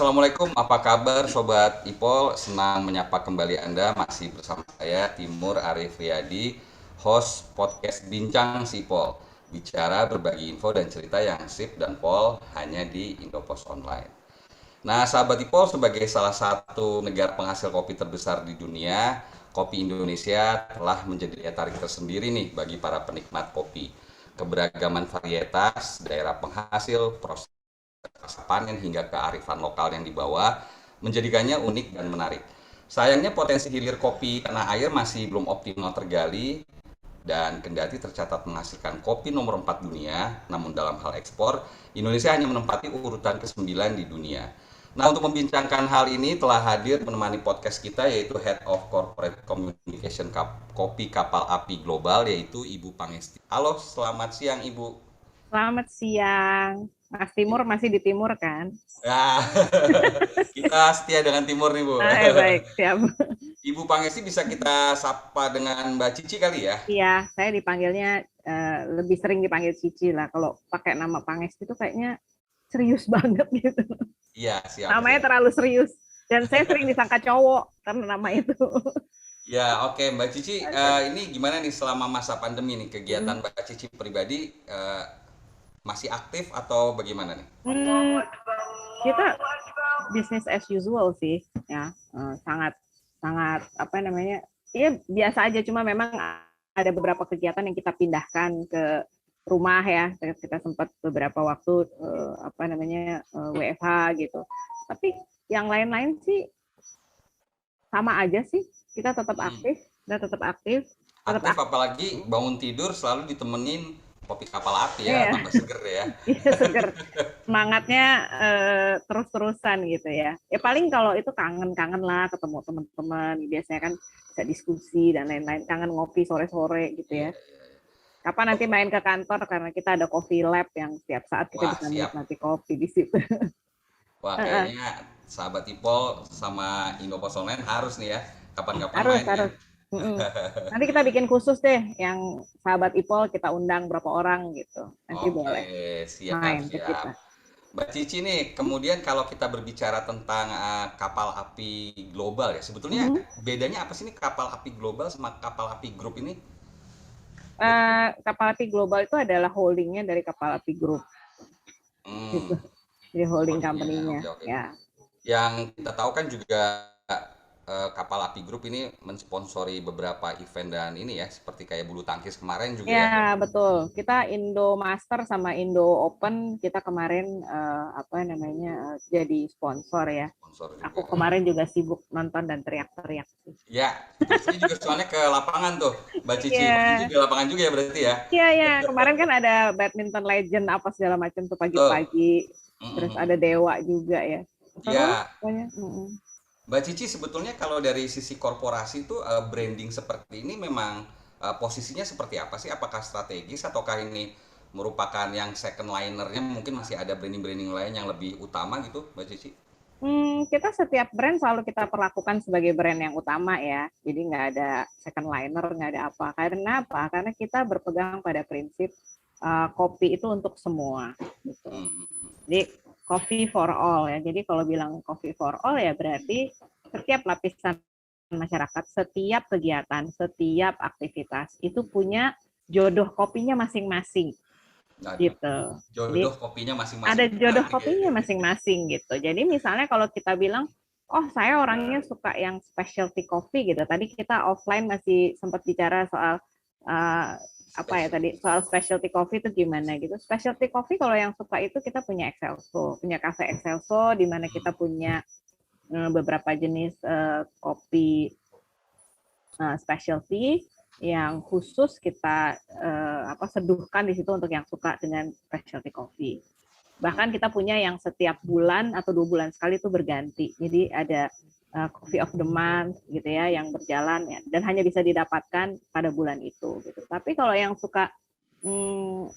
Assalamualaikum, apa kabar Sobat Ipol? Senang menyapa kembali Anda, masih bersama saya Timur Arif Riyadi, host podcast Bincang Sipol. Bicara berbagi info dan cerita yang sip dan pol hanya di Indopos Online. Nah, sahabat Ipol, sebagai salah satu negara penghasil kopi terbesar di dunia, kopi Indonesia telah menjadi daya tarik tersendiri nih bagi para penikmat kopi. Keberagaman varietas, daerah penghasil, proses rasa panen hingga kearifan lokal yang dibawa menjadikannya unik dan menarik. Sayangnya potensi hilir kopi tanah air masih belum optimal tergali dan kendati tercatat menghasilkan kopi nomor 4 dunia, namun dalam hal ekspor, Indonesia hanya menempati urutan ke-9 di dunia. Nah, untuk membincangkan hal ini telah hadir menemani podcast kita yaitu Head of Corporate Communication Kopi Kapal Api Global yaitu Ibu Pangesti. Halo, selamat siang Ibu. Selamat siang. Mas Timur masih di Timur kan? Ya, kita setia dengan Timur nih, Bu. Baik, siap. Ibu Pangesti bisa kita sapa dengan Mbak Cici kali ya? Iya, saya dipanggilnya lebih sering dipanggil Cici lah. Kalau pakai nama Pangesti itu kayaknya serius banget gitu. Iya, siap, Namanya siap. terlalu serius. Dan saya sering disangka cowok karena nama itu. Ya, oke, Mbak Cici, Oke. ini gimana nih selama masa pandemi nih kegiatan Hmm, Mbak Cici pribadi masih aktif atau bagaimana nih? hmm, kita bisnis as usual sih, ya. Sangat sangat apa namanya? Iya biasa aja, cuma memang ada beberapa kegiatan yang kita pindahkan ke rumah ya. Kita sempat beberapa waktu apa namanya WFH gitu. Tapi yang lain-lain sih sama aja sih. Kita tetap Hmm, aktif, kita tetap aktif, tetap aktif aktif. apalagi bangun tidur selalu ditemenin kopi kapal api ya, Iya, tambah seger ya. iya seger. Semangatnya terus-terusan gitu ya. Ya paling kalau itu kangen-kangen lah ketemu teman-teman. Biasanya kan bisa diskusi dan lain-lain. Kangen ngopi sore-sore gitu Iya, ya. iya, iya. Kapan nanti main ke kantor karena kita ada coffee lab yang setiap saat kita Wah, bisa siap. menikmati kopi di situ. Wah, kayaknya sahabat Ipol sama Indopos Online harus nih ya, kapan-kapan Harus, main ya. harus. Nanti kita bikin khusus deh yang sahabat Ipol kita undang berapa orang gitu. Nanti Oke, boleh siap, main ke siap. kita. Mbak Cici nih, kemudian kalau kita berbicara tentang kapal api global ya, sebetulnya Mm-mm. bedanya apa sih nih kapal api global sama kapal api grup ini, Mbak Cici? Kapal api global itu adalah holdingnya dari kapal api group Hmm, gitu. Jadi holding holdingnya, company-nya oke, oke. ya. Yang kita tahu kan juga kapal api grup ini mensponsori beberapa event dan ini ya, seperti kayak bulu tangkis kemarin juga ya, Ya, betul. Kita Indo Master sama Indo Open kita kemarin apa namanya jadi sponsor ya. sponsor juga. Aku kemarin juga sibuk nonton dan teriak-teriak sih. Ya, betul. Saya juga soalnya ke lapangan tuh, Mbak Cici. Mbak Cici Iya. di lapangan juga ya berarti ya? Iya, ya. Kemarin kan ada badminton legend apa segala macam tuh Betul. pagi-pagi. Mm, mm, Terus mm, ada mm. Dewa juga ya. Seru lah Ya, pokoknya. Mbak Cici sebetulnya kalau dari sisi korporasi itu branding seperti ini memang posisinya seperti apa sih? Apakah strategis ataukah ini merupakan yang second linernya mungkin masih ada branding-branding lain yang lebih utama gitu, Mbak Cici? Kita setiap brand selalu kita perlakukan sebagai brand yang utama ya. Jadi nggak ada second liner, nggak ada apa. Karena apa? Karena kita berpegang pada prinsip kopi itu untuk semua. Gitu. Hmm, hmm, hmm. Jadi coffee for all ya. Jadi kalau bilang coffee for all ya berarti setiap lapisan masyarakat, setiap kegiatan, setiap aktivitas itu punya jodoh kopinya masing-masing Aduh, gitu. Jadi jodoh kopinya masing-masing ada jodoh menarik ya. kopinya masing-masing gitu. Jadi misalnya kalau kita bilang, oh saya orangnya suka yang specialty coffee gitu. Tadi kita offline masih sempat bicara soal uh, apa ya tadi Specialty. soal specialty coffee itu gimana gitu. Specialty coffee kalau yang suka itu kita punya Excelso, punya cafe Excelso di mana kita punya beberapa jenis kopi specialty yang khusus kita seduhkan di situ untuk yang suka dengan specialty coffee. Bahkan kita punya yang setiap bulan atau 2 bulan sekali itu berganti. Jadi ada coffee of the month gitu ya yang berjalan ya dan hanya bisa didapatkan pada bulan itu gitu. Tapi kalau yang suka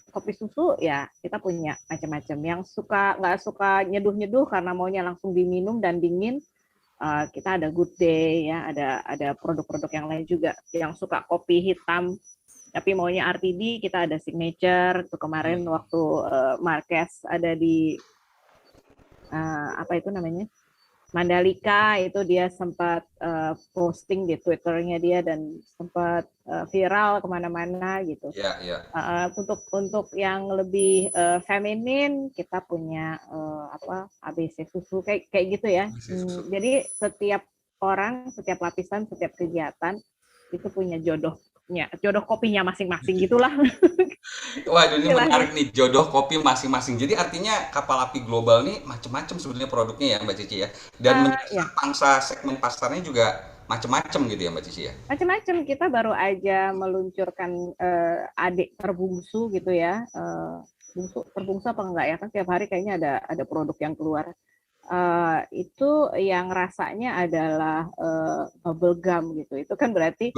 kopi susu ya kita punya macam-macam. Yang nggak suka nyeduh-nyeduh karena maunya langsung diminum dan dingin, kita ada Good Day ya, ada produk-produk yang lain juga. Yang suka kopi hitam tapi maunya RTD, kita ada Signature. Itu kemarin Hmm. waktu Marquez ada di apa itu namanya, Mandalika, itu dia sempat posting di Twitternya dia dan sempat viral kemana-mana gitu. Untuk yang lebih feminin kita punya ABC susu kayak gitu ya. Jadi setiap orang, setiap lapisan, setiap kegiatan itu punya jodoh kopinya masing-masing gitulah. Waduh, ini menarik nih, jodoh kopi masing-masing. Jadi artinya kapal api global nih macam-macam sebenarnya produknya ya Mbak Cici ya. Dan menyasar pangsa segmen pasarnya juga macam-macam gitu ya Mbak Cici ya. Macam-macam, kita baru aja meluncurkan adik terbungsu gitu ya. Terbungsu apa enggak ya, kan tiap hari kayaknya ada produk yang keluar. Itu yang rasanya adalah bubble gum gitu. Itu kan berarti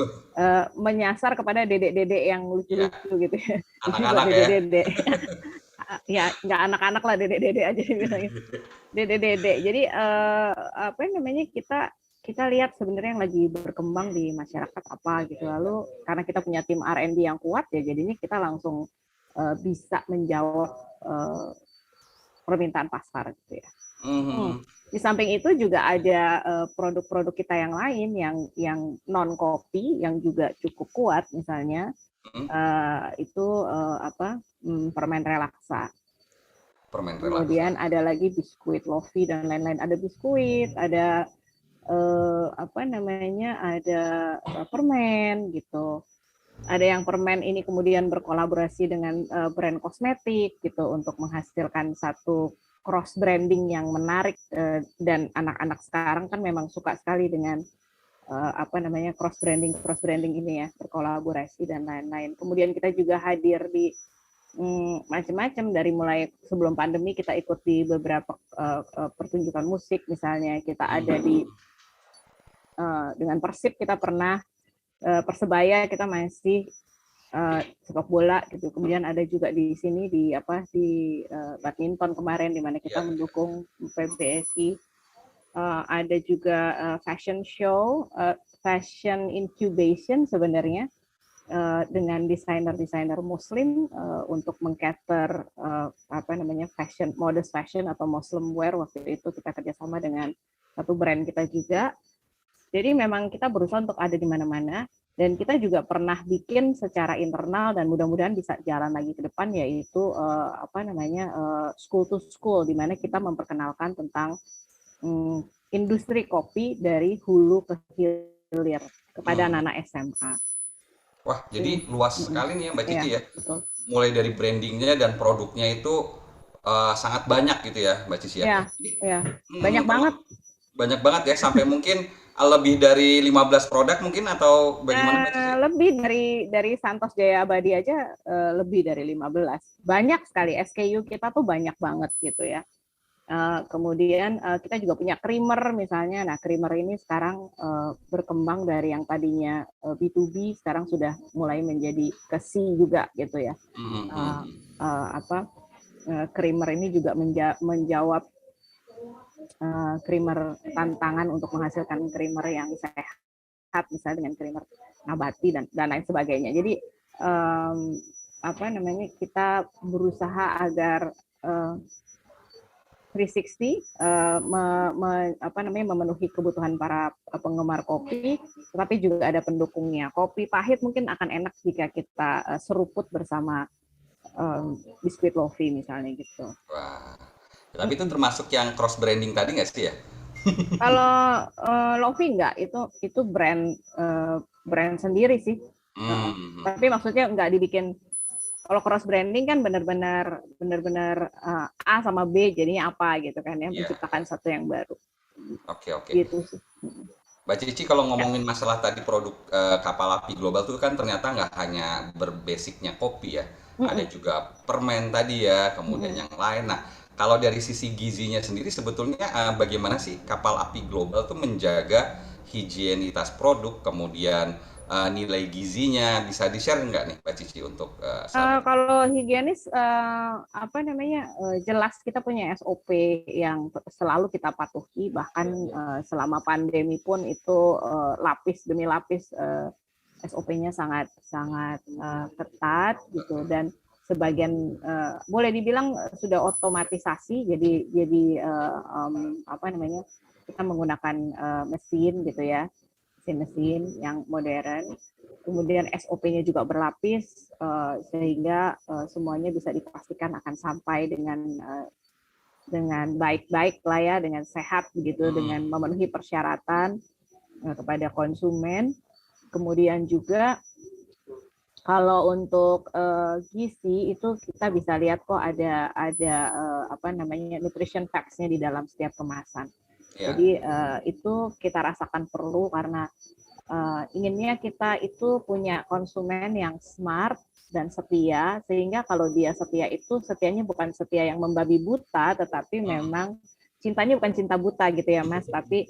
menyasar kepada dedek-dedek yang lucu-lucu gitu ya. Anak-anak ya. Dedek-dedek. Ya nggak anak-anak lah, dedek-dedek aja dibilangin. Dedek-dedek. Jadi apa namanya, kita lihat sebenarnya yang lagi berkembang di masyarakat apa gitu. Lalu karena kita punya tim R&D yang kuat ya, jadinya kita langsung bisa menjawab permintaan pasar gitu ya. Di samping itu juga ada produk-produk kita yang lain yang non kopi yang juga cukup kuat, misalnya itu permen relaksa. Kemudian ada lagi biskuit lofi dan lain-lain. Ada biskuit, ada ada permen gitu. Ada yang permen ini kemudian berkolaborasi dengan brand kosmetik gitu untuk menghasilkan satu cross branding yang menarik, dan anak-anak sekarang kan memang suka sekali dengan cross branding ini ya, berkolaborasi dan lain-lain. Kemudian kita juga hadir di macam-macam, dari mulai sebelum pandemi kita ikut di beberapa pertunjukan musik, misalnya kita ada di dengan Persib, kita pernah Persebaya kita masih sepak bola gitu. Kemudian ada juga di sini di badminton kemarin, di mana kita mendukung PBSI. Ada juga fashion show, fashion incubation sebenarnya, dengan desainer-desainer Muslim untuk mengcater fashion, modest fashion atau Muslim wear. Waktu itu kita kerjasama dengan satu brand kita juga. Jadi memang kita berusaha untuk ada di mana-mana. Dan kita juga pernah bikin secara internal dan mudah-mudahan bisa jalan lagi ke depan, yaitu school to school, di mana kita memperkenalkan tentang industri kopi dari hulu ke hilir kepada anak-anak SMA. Wah, jadi luas sekali nih ya Mbak Cici ya. Betul. Mulai dari brandingnya dan produknya itu sangat banyak gitu ya Mbak Cici ya. Banyak banget. Banyak banget ya, sampai mungkin lebih dari 15 produk mungkin, atau bagaimana? Lebih dari Santos Jaya Abadi aja lebih dari 15. Banyak sekali, SKU kita tuh banyak banget gitu ya. Kemudian kita juga punya creamer misalnya. Nah, creamer ini sekarang berkembang dari yang tadinya B2B, sekarang sudah mulai menjadi ke C juga gitu ya. Creamer ini juga menjawab creamer tantangan untuk menghasilkan creamer yang sehat, misalnya dengan creamer nabati dan lain sebagainya. Jadi kita berusaha agar 360 memenuhi kebutuhan para penggemar kopi, tetapi juga ada pendukungnya. Kopi pahit mungkin akan enak jika kita seruput bersama biskuit lofi misalnya gitu. Wah. Tapi itu termasuk yang cross branding tadi nggak sih ya? Kalau lofi nggak, itu brand sendiri sih. Tapi maksudnya nggak dibikin. Kalau cross branding kan benar-benar A sama B jadinya apa gitu kan ya, menciptakan satu yang baru. Oke. Gitu sih. Mbak Cici, kalau ngomongin masalah tadi produk kapal api global itu kan ternyata nggak hanya berbasicnya kopi ya, ada juga permen tadi ya, kemudian yang lain. Nah, kalau dari sisi gizinya sendiri sebetulnya bagaimana sih kapal api global tuh menjaga higienitas produk, kemudian nilai gizinya, bisa di-share nggak nih Mbak Cici untuk kalau higienis jelas kita punya SOP yang selalu kita patuhi, bahkan selama pandemi pun itu lapis demi lapis SOP-nya sangat ketat gitu. Dan sebagian boleh dibilang sudah otomatisasi, jadi apa namanya, kita menggunakan mesin gitu ya, mesin yang modern. Kemudian SOP-nya juga berlapis sehingga semuanya bisa dipastikan akan sampai dengan baik-baik lah ya, dengan sehat begitu, dengan memenuhi persyaratan kepada konsumen. Kemudian juga kalau untuk gizi itu kita bisa lihat kok ada apa namanya, nutrition facts-nya di dalam setiap kemasan. Jadi itu kita rasakan perlu karena inginnya kita itu punya konsumen yang smart dan setia, sehingga kalau dia setia itu setianya bukan setia yang membabi buta, tetapi memang cintanya bukan cinta buta gitu ya Mas, tapi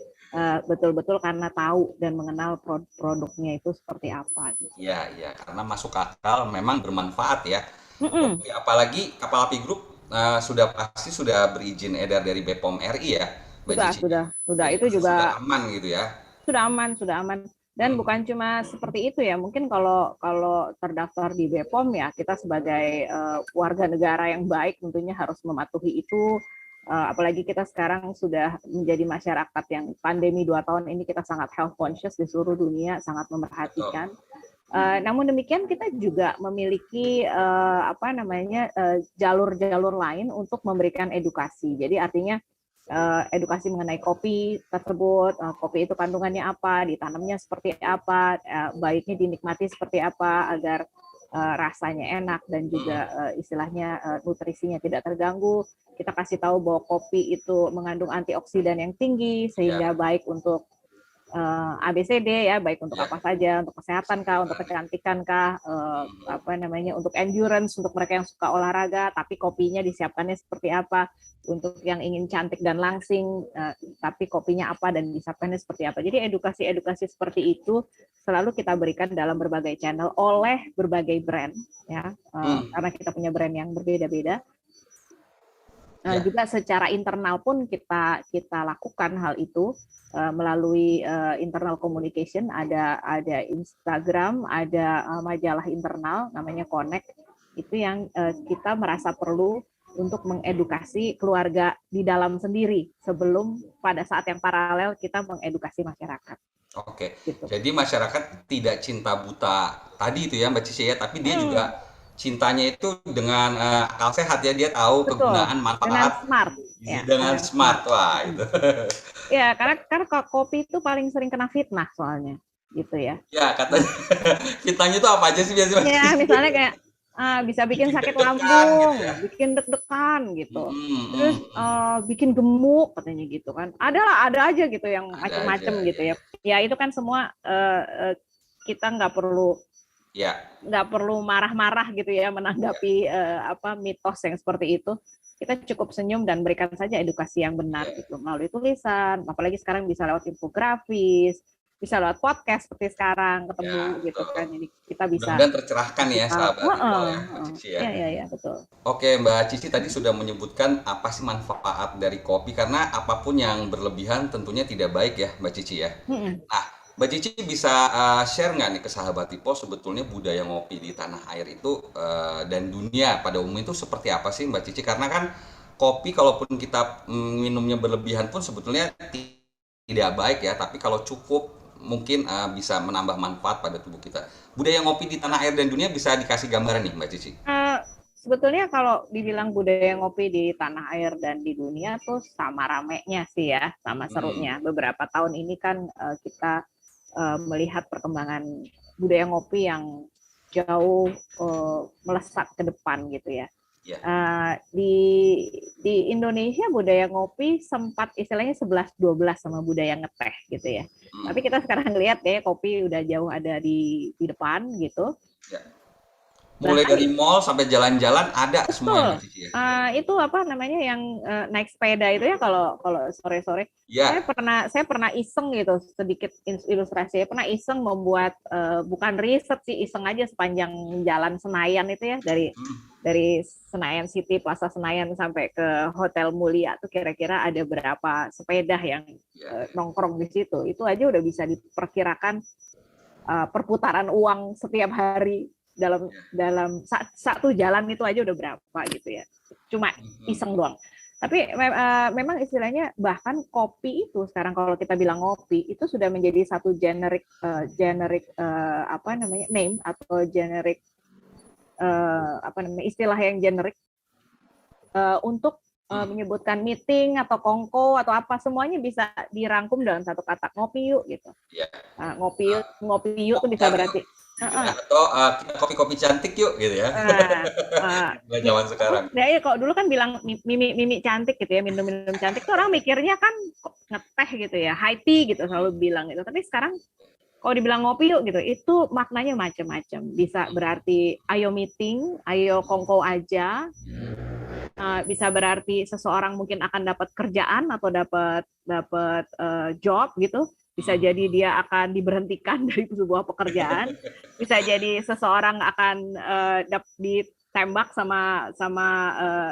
betul-betul karena tahu dan mengenal produknya itu seperti apa. Iya, iya, karena masuk akal, memang bermanfaat ya. Mm-mm. Apalagi Kapal Api Group sudah pasti sudah berizin edar dari BPOM RI ya, Mbak Cici. Sudah Jadi itu pasti juga sudah aman gitu ya. sudah aman. Dan bukan cuma seperti itu ya, mungkin kalau terdaftar di BPOM ya, kita sebagai warga negara yang baik tentunya harus mematuhi itu. Apalagi kita sekarang sudah menjadi masyarakat yang pandemi 2 tahun ini kita sangat health conscious di seluruh dunia, sangat memperhatikan. Namun demikian kita juga memiliki apa namanya, jalur-jalur lain untuk memberikan edukasi. Jadi artinya edukasi mengenai kopi tersebut, kopi itu kandungannya apa, ditanamnya seperti apa, baiknya dinikmati seperti apa agar rasanya enak dan juga istilahnya nutrisinya tidak terganggu. Kita kasih tahu bahwa kopi itu mengandung antioksidan yang tinggi sehingga baik untuk ABCD ya, baik untuk apa saja, untuk kesehatan kah, untuk kecantikan kah, apa namanya, untuk endurance, untuk mereka yang suka olahraga, tapi kopinya disiapkannya seperti apa, untuk yang ingin cantik dan langsing, tapi kopinya apa dan disiapkannya seperti apa. Jadi edukasi-edukasi seperti itu selalu kita berikan dalam berbagai channel oleh berbagai brand, ya, karena kita punya brand yang berbeda-beda. Juga secara internal pun kita lakukan hal itu melalui internal communication, ada Instagram, ada majalah internal namanya Connect, itu yang kita merasa perlu untuk mengedukasi keluarga di dalam sendiri sebelum pada saat yang paralel kita mengedukasi masyarakat. Oke, Gitu. jadi masyarakat tidak cinta buta tadi itu ya Mbak Cici ya, tapi dia juga cintanya itu dengan akal sehat ya, dia tahu kegunaan Dengan manfaat smart ya, dengan smart. Wah itu. Ya, karena kopi itu paling sering kena fitnah soalnya, gitu ya. Ya katanya fitnahnya itu apa aja sih biasanya Mbak Ya, Cici? misalnya kayak bisa bikin sakit Deg-degan gitu lambung, ya. bikin deg-degan gitu. Terus bikin gemuk katanya gitu kan. Ada aja gitu yang Ada aja macam-macam gitu ya. ya. Ya itu kan semua kita nggak perlu marah-marah gitu ya menanggapi apa mitos yang seperti itu. Kita cukup senyum dan berikan saja edukasi yang benar gitu melalui tulisan, apalagi sekarang bisa lewat infografis, bisa lewat podcast seperti sekarang ketemu gitu kan. Jadi kita bisa Mudah-mudahan tercerahkan ya sahabat Ipol ya Mbak Cici ya. Iya, betul. Oke Mbak Cici tadi sudah menyebutkan apa sih manfaat dari kopi, karena apapun yang berlebihan tentunya tidak baik ya Mbak Cici ya. Nah Mbak Cici bisa share nggak nih ke sahabat Ipol sebetulnya budaya ngopi di tanah air itu dan dunia pada umumnya itu seperti apa sih Mbak Cici? Karena kan kopi kalaupun kita minumnya berlebihan pun sebetulnya tidak baik ya, tapi kalau cukup mungkin bisa menambah manfaat pada tubuh kita. Budaya ngopi di tanah air dan dunia bisa dikasih gambaran nih Mbak Cici? Sebetulnya kalau dibilang budaya ngopi di tanah air dan di dunia tuh sama ramenya sih ya, sama serunya. Beberapa tahun ini kan kita melihat perkembangan budaya ngopi yang jauh melesat ke depan gitu ya. Di Indonesia budaya ngopi sempat istilahnya 11-12 sama budaya ngeteh gitu ya. Tapi kita sekarang lihat ya kopi udah jauh ada di depan gitu. Mulai dari mall sampai jalan-jalan ada semuanya. Itu apa namanya yang naik sepeda itu ya, kalau sore-sore. Saya pernah iseng gitu, sedikit ilustrasi. Saya pernah iseng membuat bukan riset sih, iseng aja sepanjang jalan Senayan itu ya, dari Senayan City, Plaza Senayan sampai ke Hotel Mulia tuh kira-kira ada berapa sepeda yang nongkrong di situ. Itu aja udah bisa diperkirakan perputaran uang setiap hari dalam satu jalan itu aja udah berapa gitu ya. Cuma iseng doang. Tapi memang istilahnya bahkan kopi itu sekarang kalau kita bilang ngopi itu sudah menjadi satu generic apa namanya name atau generic apa namanya istilah yang generic untuk menyebutkan meeting atau kongko atau apa semuanya bisa dirangkum dalam satu kata ngopi yuk gitu. Ya. Ngopi yuk tuh bisa berarti atau kita kopi-kopi cantik yuk gitu ya. Zaman sekarang. Ya kalau dulu kan bilang mimi cantik gitu ya, minum cantik tuh orang mikirnya kan ngeteh gitu ya, high tea gitu selalu bilang gitu. Tapi sekarang kalau dibilang ngopi yuk gitu, itu maknanya macam-macam. Bisa berarti ayo meeting, ayo kongko aja. Bisa berarti seseorang mungkin akan dapat kerjaan atau dapat job gitu. Bisa jadi dia akan diberhentikan dari sebuah pekerjaan. Bisa jadi seseorang akan ditembak sama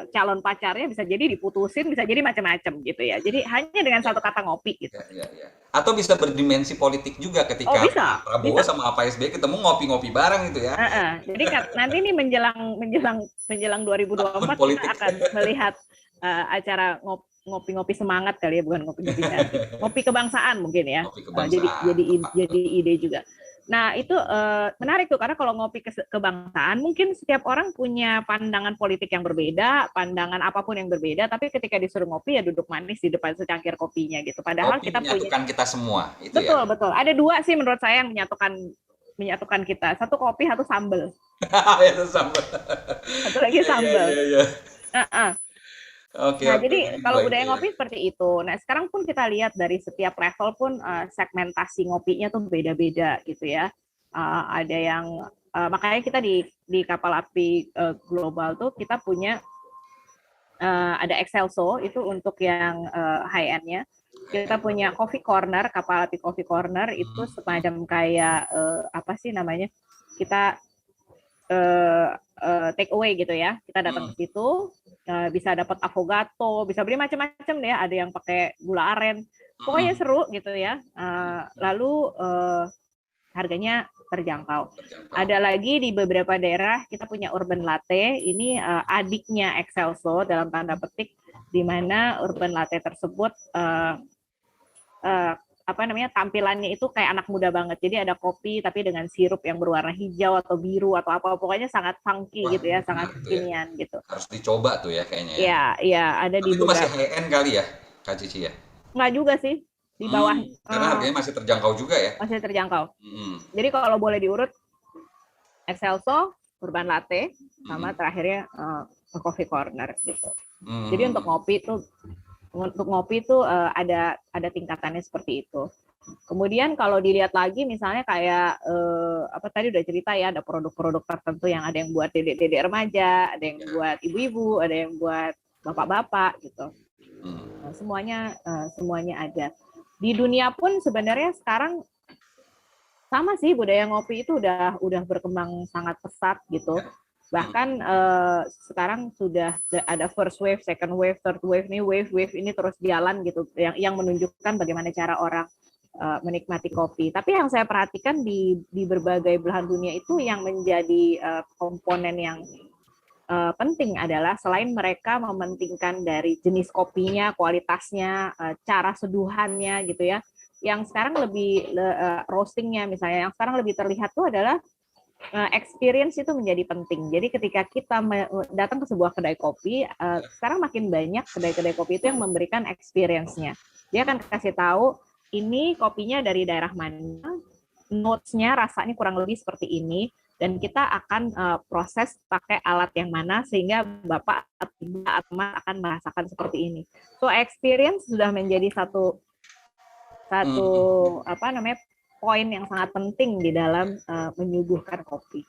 calon pacarnya, bisa jadi diputusin, bisa jadi macam-macam gitu ya. Jadi hanya dengan satu kata ngopi gitu. Ya. Atau bisa berdimensi politik juga ketika bisa, Prabowo sama Pak SBY ketemu ngopi-ngopi bareng gitu ya. Jadi nanti nih menjelang 2024 kita akan melihat acara ngopi-ngopi semangat kali ya, bukan ngopi-ngopi cantik. Ngopi kebangsaan mungkin ya. Jadi ide juga. Nah, itu menarik tuh karena kalau ngopi kebangsaan mungkin setiap orang punya pandangan politik yang berbeda, pandangan apapun yang berbeda, tapi ketika disuruh ngopi ya duduk manis di depan secangkir kopinya gitu. Padahal kopi kita menyatukan kita semua itu betul. Ada dua sih menurut saya yang menyatukan kita. Satu kopi, satu sambal. Satu lagi sambal. Jadi kalau budaya ngopi seperti itu. Nah, sekarang pun kita lihat dari setiap level pun segmentasi ngopinya tuh beda-beda gitu ya. Ada yang makanya kita di kapal api global tuh kita punya ada Excelso itu untuk yang high end-nya. Kita punya coffee corner, kapal api coffee corner itu semacam kayak apa sih namanya? Kita take away gitu ya. Kita datang ke situ, bisa dapat affogato, bisa beli macam-macam deh. Ada yang pakai gula aren. Pokoknya seru gitu ya. Lalu harganya terjangkau. Ada lagi di beberapa daerah kita punya urban latte. Ini adiknya Excelso dalam tanda petik, di mana urban latte tersebut apa namanya tampilannya itu kayak anak muda banget. Jadi ada kopi tapi dengan sirup yang berwarna hijau atau biru atau apa, pokoknya sangat funky gitu ya, sangat kekinian gitu. Harus dicoba tuh ya kayaknya ya. Iya, ada di itu masih high end kali ya, Kak Cici ya? Nggak juga sih, di bawah. Karena harganya masih terjangkau juga ya. Masih terjangkau. Jadi kalau boleh diurut, Excelso, urban latte, sama terakhirnya coffee corner gitu. Jadi untuk ngopi itu ada tingkatannya seperti itu. Kemudian kalau dilihat lagi misalnya kayak apa tadi udah cerita ya, ada produk-produk tertentu yang ada yang buat dedek-dedek remaja, ada yang buat ibu-ibu, ada yang buat bapak-bapak gitu. Nah, semuanya ada. Di dunia pun sebenarnya sekarang sama sih, budaya ngopi itu udah berkembang sangat pesat gitu. Bahkan sekarang sudah ada first wave, second wave, third wave, nih wave ini terus jalan gitu, yang menunjukkan bagaimana cara orang menikmati kopi. Tapi yang saya perhatikan di berbagai belahan dunia itu yang menjadi komponen yang penting adalah selain mereka mementingkan dari jenis kopinya, kualitasnya, cara seduhannya gitu ya, yang sekarang lebih roastingnya misalnya, yang sekarang lebih terlihat tuh adalah experience itu menjadi penting. Jadi ketika kita datang ke sebuah kedai kopi, sekarang makin banyak kedai-kedai kopi itu yang memberikan experience-nya. Dia akan kasih tahu ini kopinya dari daerah mana, notes-nya rasanya kurang lebih seperti ini, dan kita akan proses pakai alat yang mana sehingga Bapak atau Mas akan merasakan seperti ini. So experience sudah menjadi satu apa namanya poin yang sangat penting di dalam menyuguhkan kopi.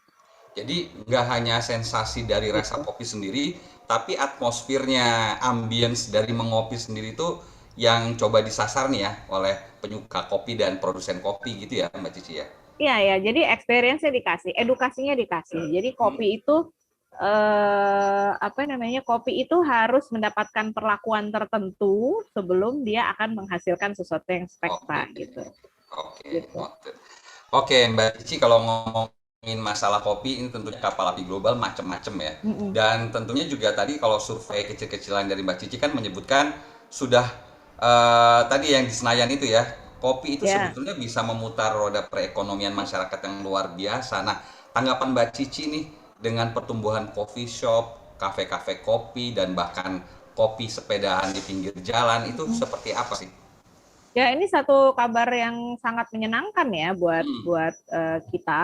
Jadi nggak hanya sensasi dari rasa kopi sendiri, tapi atmosfernya, ambience dari mengopi sendiri itu yang coba disasar nih ya oleh penyuka kopi dan produsen kopi gitu ya Mbak Cici ya? Iya, jadi experience-nya dikasih, edukasinya dikasih. Jadi kopi itu apa namanya, kopi itu harus mendapatkan perlakuan tertentu sebelum dia akan menghasilkan sesuatu yang spektak gitu. Oke, Mbak Cici kalau ngomong ngomongin masalah kopi, ini tentunya kapal api global macam-macam ya. Dan tentunya juga tadi kalau survei kecil-kecilan dari Mbak Cici kan menyebutkan sudah tadi yang di Senayan itu ya, kopi itu Ya. sebetulnya bisa memutar roda perekonomian masyarakat yang luar biasa. Nah, tanggapan Mbak Cici nih dengan pertumbuhan coffee shop, kafe-kafe kopi, dan bahkan kopi sepedahan di pinggir jalan itu seperti apa sih? Ya, ini satu kabar yang sangat menyenangkan ya buat Hmm, buat kita.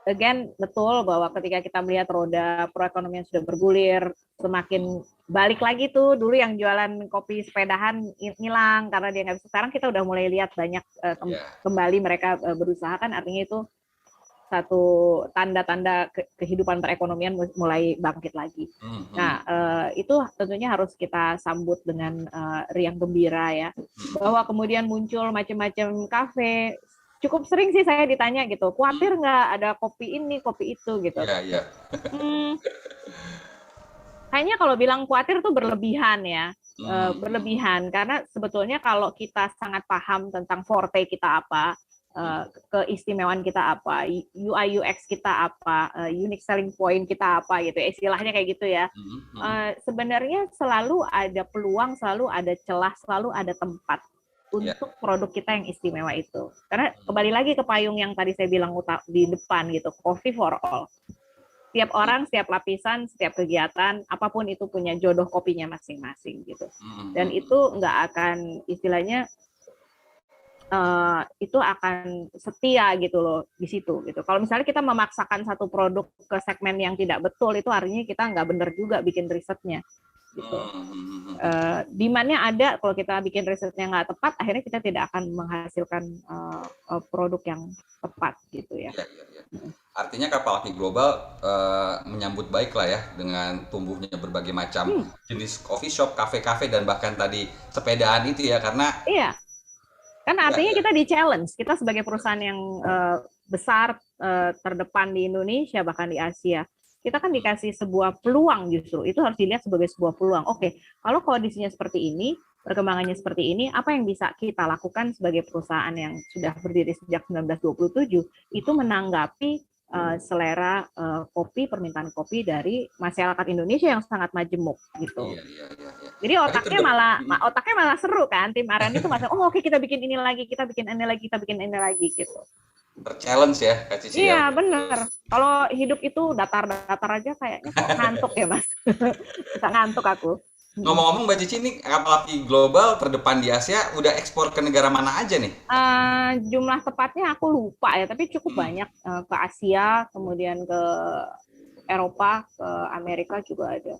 Again, betul bahwa ketika kita melihat roda perekonomian sudah bergulir, semakin balik lagi tuh dulu yang jualan kopi sepedahan hilang karena dia nggak bisa. Sekarang kita udah mulai lihat banyak ya. kembali mereka berusaha, kan artinya itu satu tanda-tanda kehidupan perekonomian mulai bangkit lagi. Hmm, hmm, Nah, itu tentunya harus kita sambut dengan riang gembira ya. Bahwa kemudian muncul macam-macam kafe. Cukup sering sih saya ditanya gitu, khawatir nggak ada kopi ini, kopi itu gitu. ya, ya. Hmm, Kayaknya kalau bilang khawatir tuh berlebihan ya. Berlebihan karena sebetulnya kalau kita sangat paham tentang forte kita apa, keistimewaan kita apa, UI UX kita apa, unique selling point kita apa gitu, istilahnya kayak gitu ya. Sebenarnya selalu ada peluang, selalu ada celah, selalu ada tempat Ya. untuk produk kita yang istimewa itu. Karena kembali lagi ke payung yang tadi saya bilang di depan gitu, coffee for all. Setiap orang, setiap lapisan, setiap kegiatan, apapun itu punya jodoh kopinya masing-masing gitu. Dan itu nggak akan istilahnya itu akan setia gitu loh di situ gitu. Kalau misalnya kita memaksakan satu produk ke segmen yang tidak betul, itu artinya kita nggak benar juga bikin risetnya gitu. Demand-nya ada, kalau kita bikin risetnya nggak tepat, akhirnya kita tidak akan menghasilkan produk yang tepat gitu ya. Ya, ya, ya. Artinya kapal api global menyambut baik lah ya dengan tumbuhnya berbagai macam jenis coffee shop, kafe-kafe, dan bahkan tadi sepedaan itu ya, karena Iya, kan ya, artinya ya. kita di challenge. Kita sebagai perusahaan yang besar, terdepan di Indonesia, bahkan di Asia, kita kan dikasih sebuah peluang justru. Itu harus dilihat sebagai sebuah peluang. Oke, kalau kondisinya seperti ini, perkembangannya seperti ini, apa yang bisa kita lakukan sebagai perusahaan yang sudah berdiri sejak 1927, itu menanggapi selera kopi, permintaan kopi dari masyarakat Indonesia yang sangat majemuk gitu. Iya, iya, iya, iya. Jadi otaknya malah seru kan, tim R&D itu masih oke, kita bikin ini lagi, kita bikin ini lagi, kita bikin ini lagi gitu. Berchallenge ya Kak Cici ya. Iya bener. Kalau hidup itu datar-datar aja kayaknya kok ngantuk ya Mas. Bisa ngantuk aku. Ngomong-ngomong Mbak Cici ini kapal api global terdepan di Asia udah ekspor ke negara mana aja nih? Jumlah tepatnya aku lupa ya, tapi cukup banyak ke Asia, kemudian ke Eropa, ke Amerika juga ada.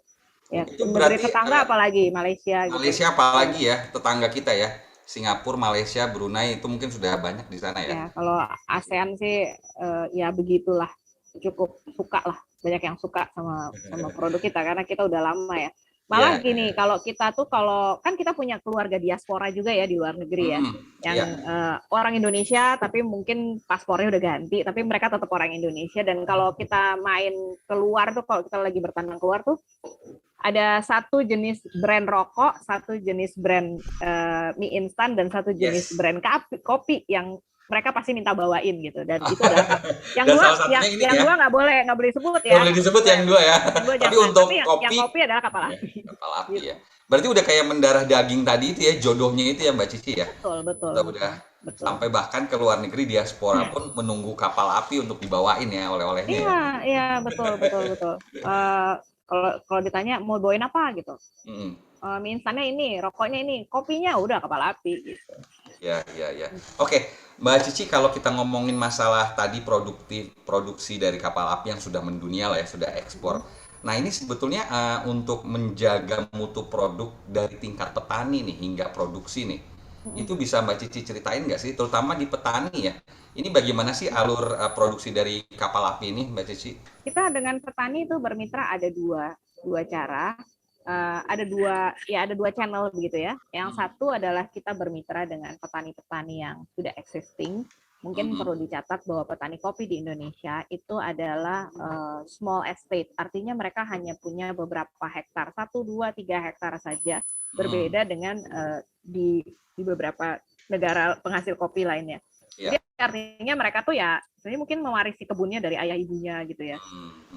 Ya, Itu negeri berarti tetangga apalagi Malaysia gitu. Malaysia apalagi ya, tetangga kita ya. Singapura, Malaysia, Brunei itu mungkin sudah banyak di sana ya. Ya, kalau ASEAN sih ya begitulah. Cukup suka lah, banyak yang suka sama produk kita karena kita udah lama ya. Malah Iya, gini, kalau kita tuh kan kita punya keluarga diaspora juga ya di luar negeri ya, yang iya. orang Indonesia tapi mungkin paspornya udah ganti, tapi mereka tetap orang Indonesia. Dan kalau kita main keluar tuh, kalau kita lagi bertandang keluar tuh, ada satu jenis brand rokok, satu jenis brand mie instan, dan satu jenis Yes. brand kopi yang mereka pasti minta bawain gitu. Dan itu adalah yang Dan dua, salah satunya ini ya. dua nggak boleh disebut Nggak ya. boleh disebut yang dua ya. Dua Tapi jangan. untuk Tapi yang kopi, kopi adalah kapal ya, api. kapal api Gitu. ya. Berarti udah kayak mendarah daging tadi itu ya, jodohnya itu ya Mbak Cici ya. Betul. Udah sampai bahkan ke luar negeri diaspora pun menunggu kapal api untuk dibawain ya oleh-olehnya ya. Iya, betul. Kalau ditanya mau bawain apa gitu, mie instannya ini, rokoknya ini, kopinya udah kapal api gitu. Ya. Oke, Mbak Cici, kalau kita ngomongin masalah tadi produksi dari kapal api yang sudah mendunia lah ya, sudah ekspor. Nah, ini sebetulnya untuk menjaga mutu produk dari tingkat petani nih hingga produksi nih. Itu bisa Mbak Cici ceritain nggak sih, terutama di petani ya? Ini bagaimana sih alur produksi dari kapal api ini, Mbak Cici? Kita dengan petani itu bermitra ada dua cara. Ada dua channel begitu ya. Yang satu adalah kita bermitra dengan petani-petani yang sudah existing. Mungkin perlu dicatat bahwa petani kopi di Indonesia itu adalah small estate. Artinya mereka hanya punya beberapa hektar, 1, 2, 3 hektar saja. Berbeda dengan di beberapa negara penghasil kopi lainnya. Jadi artinya mereka tuh ya Misalnya mungkin mewarisi kebunnya dari ayah ibunya gitu ya,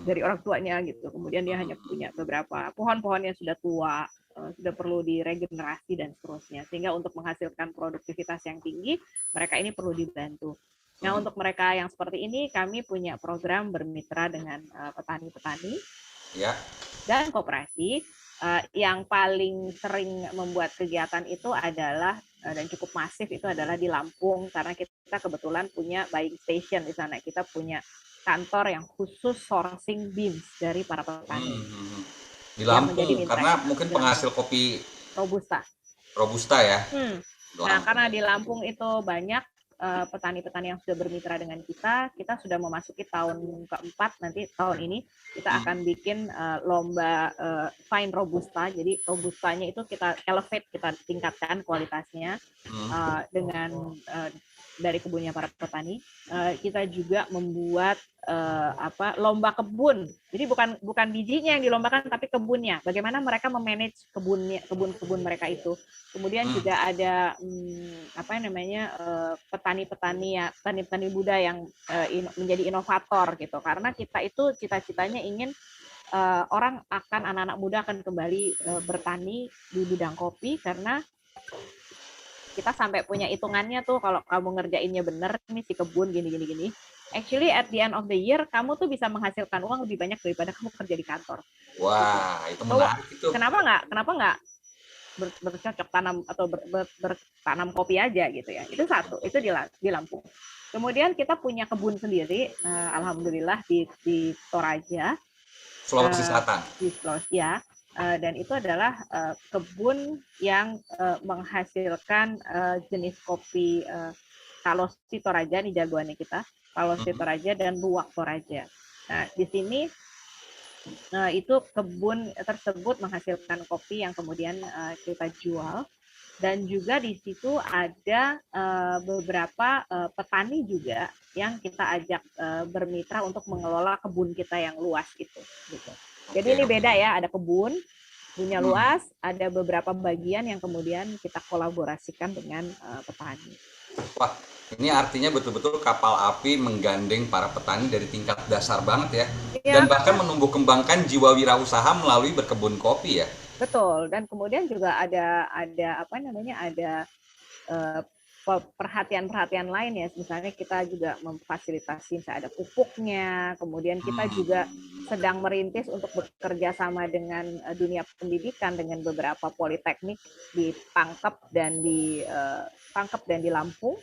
dari orang tuanya gitu. Kemudian dia hanya punya beberapa pohon-pohon yang sudah tua, sudah perlu diregenerasi dan seterusnya. Sehingga untuk menghasilkan produktivitas yang tinggi, mereka ini perlu dibantu. Nah, untuk mereka yang seperti ini, kami punya program bermitra dengan petani-petani dan koperasi. Yang paling sering membuat kegiatan itu adalah dan cukup masif itu adalah di Lampung, karena kita kebetulan punya buying station di sana. Kita punya kantor yang khusus sourcing beans dari para petani. Di Lampung, karena mungkin penghasil kopi Robusta ya. Nah, karena di Lampung itu banyak petani-petani yang sudah bermitra dengan kita sudah memasuki tahun keempat. Nanti tahun ini kita akan bikin lomba Fine Robusta. Jadi Robustanya itu kita elevate, kita tingkatkan kualitasnya dengan dari kebunnya para petani. Kita juga membuat lomba kebun. Jadi bukan bijinya yang dilombakan, tapi kebunnya. Bagaimana mereka memanage kebun mereka itu. Kemudian juga ada petani-petani muda yang menjadi inovator gitu. Karena kita itu cita-citanya ingin anak-anak muda akan kembali bertani di bidang kopi, karena kita sampai punya hitungannya tuh, kalau kamu ngerjainnya bener nih si kebun gini. Actually at the end of the year kamu tuh bisa menghasilkan uang lebih banyak daripada kamu kerja di kantor. Wah, itu menarik itu. Kenapa nggak bercocok tanam atau bertanam kopi aja gitu ya. Itu satu, itu di Lampung. Kemudian kita punya kebun sendiri, alhamdulillah di Toraja, Sulawesi Selatan. Di Sulawesi ya. Dan itu adalah kebun yang menghasilkan jenis kopi Kalosi Toraja, ini jagoannya kita, Kalosi Toraja dan Luwak Toraja. Nah, di sini itu kebun tersebut menghasilkan kopi yang kemudian kita jual, dan juga di situ ada beberapa petani juga yang kita ajak bermitra untuk mengelola kebun kita yang luas itu gitu. Jadi ini beda ya, ada kebun punya luas, ada beberapa bagian yang kemudian kita kolaborasikan dengan petani. Wah, ini artinya betul-betul kapal api menggandeng para petani dari tingkat dasar banget ya, dan bahkan menumbuh kembangkan jiwa wirausaha melalui berkebun kopi ya. Betul, dan kemudian juga ada perhatian-perhatian lain ya, misalnya kita juga memfasilitasi ada pupuknya, kemudian kita juga sedang merintis untuk bekerja sama dengan dunia pendidikan, dengan beberapa politeknik di Pangkep dan di Lampung,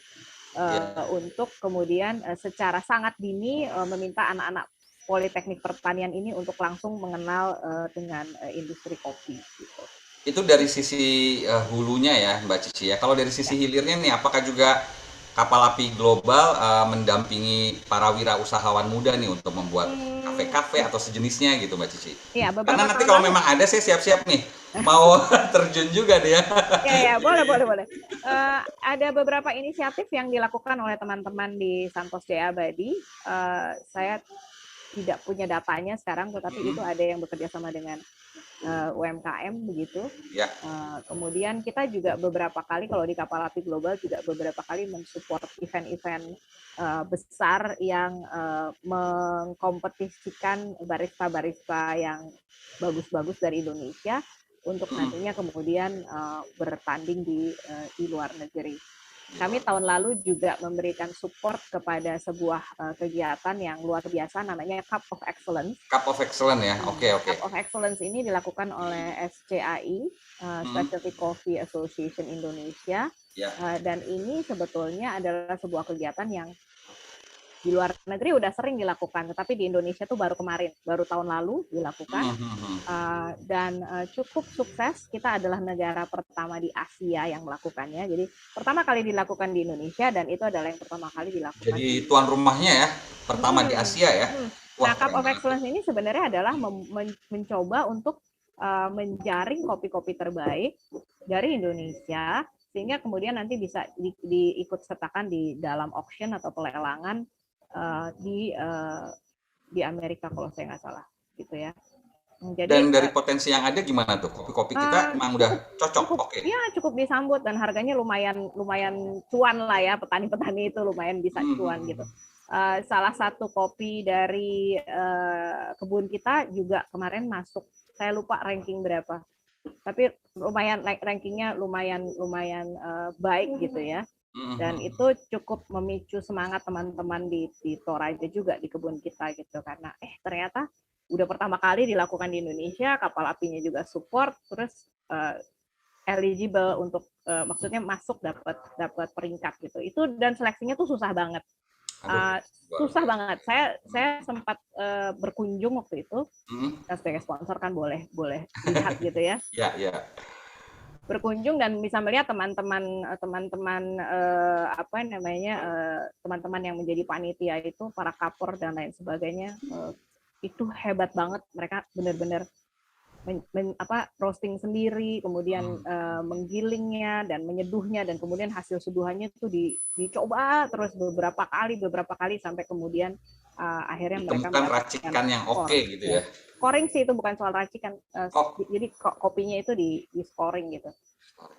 untuk kemudian secara sangat dini meminta anak-anak politeknik pertanian ini untuk langsung mengenal dengan industri kopi gitu. Itu dari sisi hulunya ya Mbak Cici ya. Kalau dari sisi hilirnya nih, apakah juga kapal api global mendampingi para wirausahawan muda nih untuk membuat kafe-kafe atau sejenisnya gitu Mbak Cici? Ya, karena nanti kalau memang ada, saya siap-siap nih mau terjun juga deh ya. Ya, boleh. Ada beberapa inisiatif yang dilakukan oleh teman-teman di Santos Jaya Abadi. Saya tidak punya datanya sekarang, tetapi itu ada yang bekerja sama dengan UMKM begitu. Ya. Kemudian kita juga beberapa kali, kalau di kapal api global juga beberapa kali mensupport event-event besar yang mengkompetisikan barista-barista yang bagus-bagus dari Indonesia untuk nantinya kemudian bertanding di luar negeri. Kami tahun lalu juga memberikan support kepada sebuah kegiatan yang luar biasa, namanya Cup of Excellence. Cup of Excellence ya, oke. Cup of Excellence ini dilakukan oleh SCAI, Specialty Coffee Association Indonesia, dan ini sebetulnya adalah sebuah kegiatan yang di luar negeri udah sering dilakukan, tetapi di Indonesia tuh baru tahun lalu dilakukan, dan cukup sukses. Kita adalah negara pertama di Asia yang melakukannya. Jadi pertama kali dilakukan di Indonesia, dan itu adalah yang pertama kali dilakukan. Jadi tuan rumahnya ya, pertama di Asia ya. Nah, Cup of Excellence ini sebenarnya adalah mencoba untuk menjaring kopi-kopi terbaik dari Indonesia, sehingga kemudian nanti bisa diikut sertakan di dalam auction atau pelelangan di Amerika kalau saya nggak salah gitu ya. Jadi, dan dari potensi yang ada gimana tuh, kopi-kopi kita emang udah cocok? Oke. Ya, cukup disambut dan harganya lumayan cuan lah ya, petani-petani itu lumayan bisa cuan gitu. salah satu kopi dari kebun kita juga kemarin masuk. Saya lupa ranking berapa, tapi lumayan rankingnya lumayan baik gitu ya. Dan itu cukup memicu semangat teman-teman di Toraja juga di kebun kita gitu, karena ternyata udah pertama kali dilakukan di Indonesia, kapal apinya juga support, terus eligible untuk maksudnya masuk dapat peringkat gitu. Itu dan seleksinya tuh susah banget. Susah banget. Saya sempat berkunjung waktu itu. Sebagai sponsor kan boleh lihat gitu ya. Iya. Berkunjung dan bisa melihat teman-teman teman-teman yang menjadi panitia itu, para kapor dan lain sebagainya, itu hebat banget. Mereka benar-benar roasting sendiri, kemudian menggilingnya dan menyeduhnya, dan kemudian hasil seduhannya itu dicoba terus beberapa kali sampai kemudian akhirnya mereka ditemukan racikan yang oke gitu ya. Scoring sih, itu bukan soal racikan, jadi kopinya itu di scoring gitu,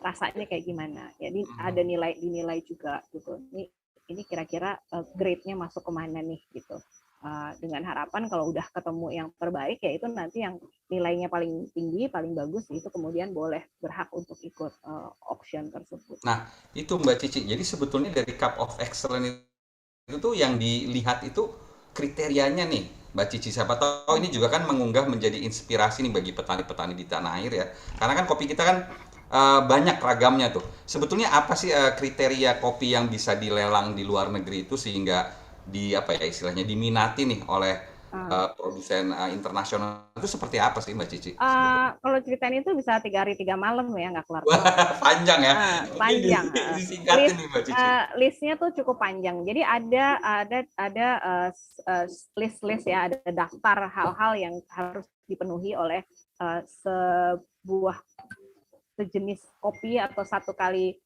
rasanya kayak gimana. Jadi ada dinilai juga gitu. Ini kira-kira grade-nya masuk kemana nih gitu. Dengan harapan kalau udah ketemu yang terbaik, ya itu nanti yang nilainya paling tinggi, paling bagus, itu kemudian boleh berhak untuk ikut auction tersebut. Nah, itu Mbak Cici. Jadi sebetulnya dari Cup of Excellence itu tuh yang dilihat itu kriterianya nih, Mbak Cici. Siapa tahu ini juga kan mengunggah menjadi inspirasi nih bagi petani-petani di tanah air ya. Karena kan kopi kita kan banyak ragamnya tuh. Sebetulnya apa sih kriteria kopi yang bisa dilelang di luar negeri itu sehingga istilahnya diminati nih oleh produsen internasional, itu seperti apa sih Mbak Cici? Kalau ceritain itu bisa 3 hari 3 malam ya, nggak kelar. Panjang ya. Panjang. Disingkatin nih Mbak Cici. Listnya tuh cukup panjang. Jadi ada list ya, ada daftar hal-hal yang harus dipenuhi oleh sejenis kopi atau satu kali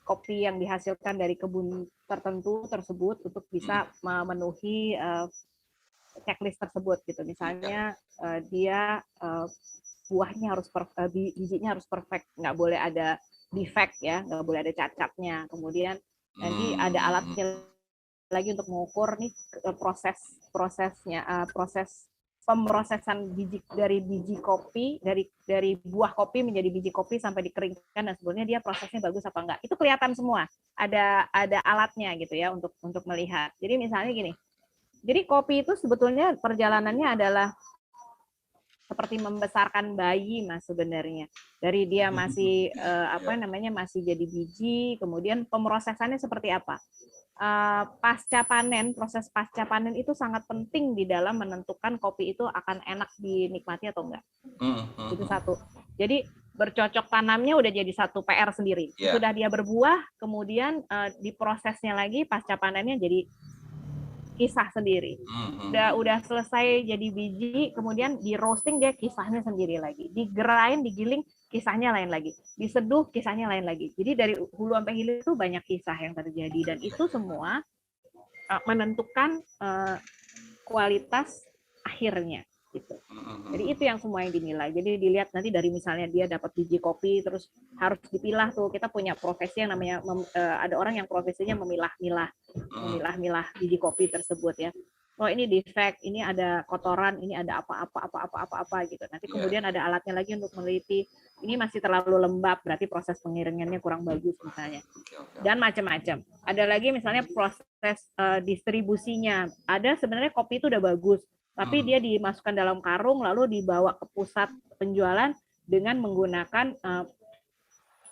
kopi yang dihasilkan dari kebun tertentu tersebut untuk bisa memenuhi checklist tersebut gitu. Misalnya dia buahnya harus bijinya harus perfect, nggak boleh ada defect ya, nggak boleh ada cacatnya. Kemudian nanti ada alatnya lagi untuk mengukur nih proses pemrosesan dari biji kopi, dari buah kopi menjadi biji kopi sampai dikeringkan, dan sebetulnya dia prosesnya bagus apa enggak. Itu kelihatan semua. Ada alatnya gitu ya untuk melihat. Jadi misalnya gini. Jadi kopi itu sebetulnya perjalanannya adalah seperti membesarkan bayi, Mas, sebenarnya. Dari dia masih masih jadi biji, kemudian pemrosesannya seperti apa? Proses pasca panen itu sangat penting di dalam menentukan kopi itu akan enak dinikmati atau enggak. Itu satu. Jadi bercocok tanamnya udah jadi satu PR sendiri. Sudah dia berbuah, kemudian diprosesnya lagi pasca panennya jadi kisah sendiri. Udah selesai jadi biji, kemudian di roasting dia kisahnya sendiri lagi. Di grind, digiling, kisahnya lain lagi. Diseduh, kisahnya lain lagi. Jadi dari hulu sampai hilir itu banyak kisah yang terjadi, dan itu semua menentukan kualitas akhirnya gitu. Jadi itu yang semua yang dinilai. Jadi dilihat nanti dari misalnya dia dapat biji kopi, terus harus dipilah tuh. Kita punya profesi yang namanya ada orang yang profesinya memilah-milah biji kopi tersebut ya. Oh ini defect, ini ada kotoran, ini ada apa gitu. Nanti kemudian ada alatnya lagi untuk meneliti. Ini masih terlalu lembab, berarti proses pengiringannya kurang bagus misalnya. Dan macam-macam. Ada lagi misalnya proses distribusinya. Ada sebenarnya kopi itu udah bagus, tapi dia dimasukkan dalam karung lalu dibawa ke pusat penjualan dengan menggunakan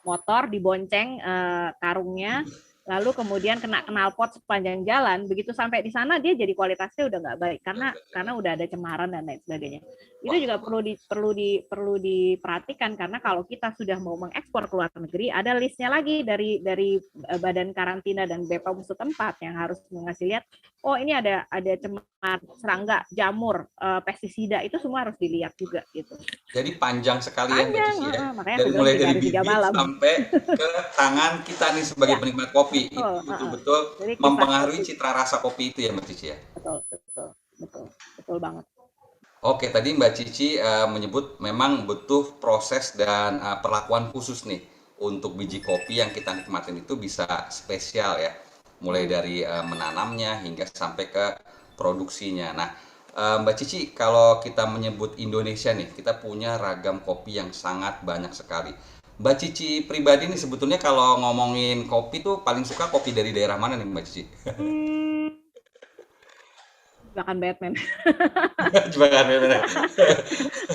motor, dibonceng karungnya, lalu kemudian kena knalpot sepanjang jalan. Begitu sampai di sana dia jadi kualitasnya udah nggak baik karena udah ada cemaran dan lain sebagainya. Itu juga perlu diperhatikan, karena kalau kita sudah mau mengekspor ke luar negeri, ada listnya lagi dari badan karantina dan BPOM setempat yang harus mengasih lihat. Oh ini ada cemar, serangga, jamur, pestisida, itu semua harus dilihat juga gitu. Jadi panjang sekali ya Mbak Cici ya. Dari mulai dari bibit sampai ke tangan kita nih sebagai penikmat kopi. Itu betul-betul mempengaruhi citra rasa kopi itu ya Mbak Cici ya. Betul banget. Oke, tadi Mbak Cici menyebut memang butuh proses dan perlakuan khusus nih untuk biji kopi yang kita nikmatin itu bisa spesial ya. mulai dari menanamnya hingga sampai ke produksinya. Nah, Mbak Cici, kalau kita menyebut Indonesia nih, kita punya ragam kopi yang sangat banyak sekali. Mbak Cici pribadi nih sebetulnya kalau ngomongin kopi tuh paling suka kopi dari daerah mana nih Mbak Cici? Hmm, bahkan Batman. Coba kan,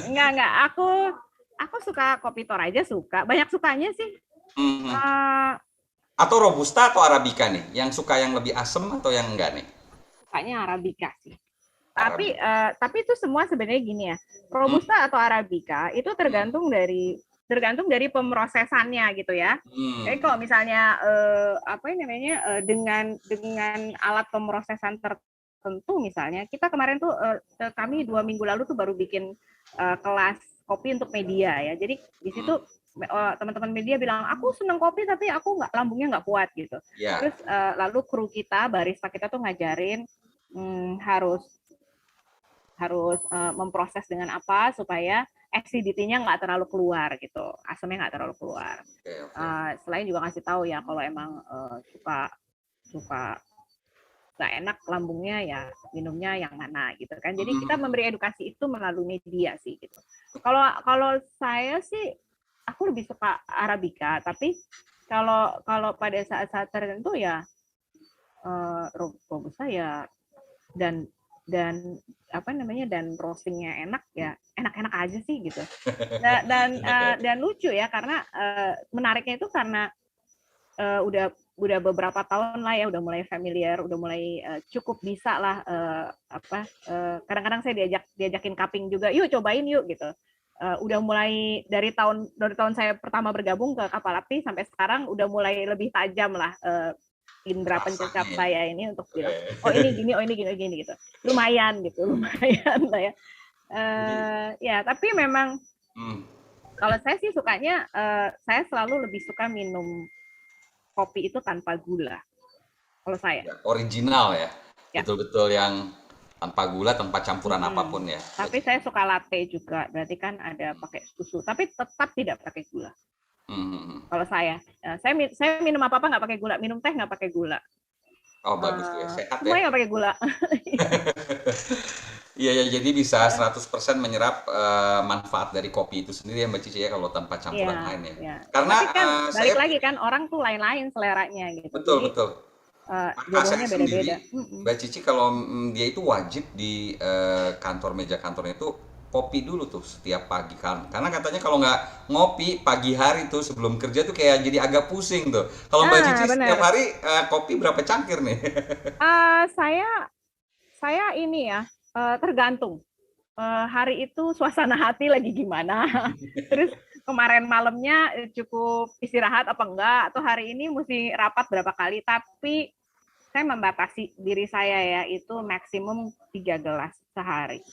Enggak. Aku suka kopi Toraja suka. Banyak sukanya sih. Mhm. Eh, Atau Robusta atau Arabica nih? Yang suka yang lebih asem atau yang enggak nih? sukanya Arabica sih. Arabica. Tapi itu semua sebenarnya gini ya. Hmm, Robusta atau Arabica itu hmm, tergantung dari pemrosesannya gitu ya. Jadi hmm. kalau misalnya apa ini namanya dengan alat pemrosesan tertentu misalnya, kita kemarin tuh kami 2 minggu lalu tuh baru bikin kelas kopi untuk media ya. Jadi di situ teman-teman media bilang aku seneng kopi tapi aku lambungnya nggak kuat gitu. Ya, Terus lalu kru kita barista kita tuh ngajarin harus harus memproses dengan apa supaya acidity-nya nggak terlalu keluar gitu, asamnya nggak terlalu keluar. oke, oke. Selain juga ngasih tahu ya kalau emang suka suka nggak enak lambungnya ya minumnya yang mana gitu kan. Jadi kita Hmm, memberi edukasi itu melalui media sih gitu. Kalau kalau saya sih aku lebih suka Arabica, tapi kalau kalau pada saat-saat tertentu ya robusta ya dan apa namanya dan roastingnya enak ya enak-enak aja sih gitu enak ya. dan lucu ya karena menariknya itu karena udah beberapa tahun lah ya udah mulai familiar udah mulai cukup bisa lah kadang-kadang saya diajakin cupping juga yuk cobain yuk gitu udah mulai dari tahun saya pertama bergabung ke kapal api sampai sekarang udah mulai lebih tajam lah indera Rasanya pencecap ya. saya ini untuk bilang oh Oke. ini gini oh ini gini gini gitu lumayan gitu lumayan lah ya Jadi, ya tapi memang hmm, kalau saya sih sukanya saya selalu lebih suka minum kopi itu tanpa gula kalau saya ya, original ya. ya. Betul-betul yang tanpa gula, tanpa campuran apapun ya, Mbak Tapi Cici. saya suka latte juga berarti kan ada pakai susu tapi tetap tidak pakai gula Hmm, hmm, hmm. kalau saya minum apa apa nggak pakai gula minum teh nggak pakai gula Oh, bagus tuh ya, sehat ya. semuanya nggak pakai gula. Iya ya, jadi bisa 100% menyerap manfaat dari kopi itu sendiri ya Mbak Cici ya kalau tanpa Iya, campuran lain ya. ya. Karena Tapi kan balik saya lagi kan orang tuh lain-lain seleranya gitu. betul Jadi betul. Kakak saya jodohnya beda-beda. sendiri, Mbak Cici kalau dia itu wajib di kantor meja kantornya itu kopi dulu tuh setiap pagi kan. Karena katanya kalau nggak ngopi pagi hari tuh sebelum kerja tuh kayak jadi agak pusing tuh. Kalau Mbak Cici setiap Benar. hari kopi berapa cangkir nih? Saya ini ya tergantung hari itu suasana hati lagi gimana. Terus kemarin malamnya cukup istirahat apa enggak atau hari ini mesti rapat berapa kali. Tapi saya membatasi diri saya ya itu maksimum 3 gelas sehari.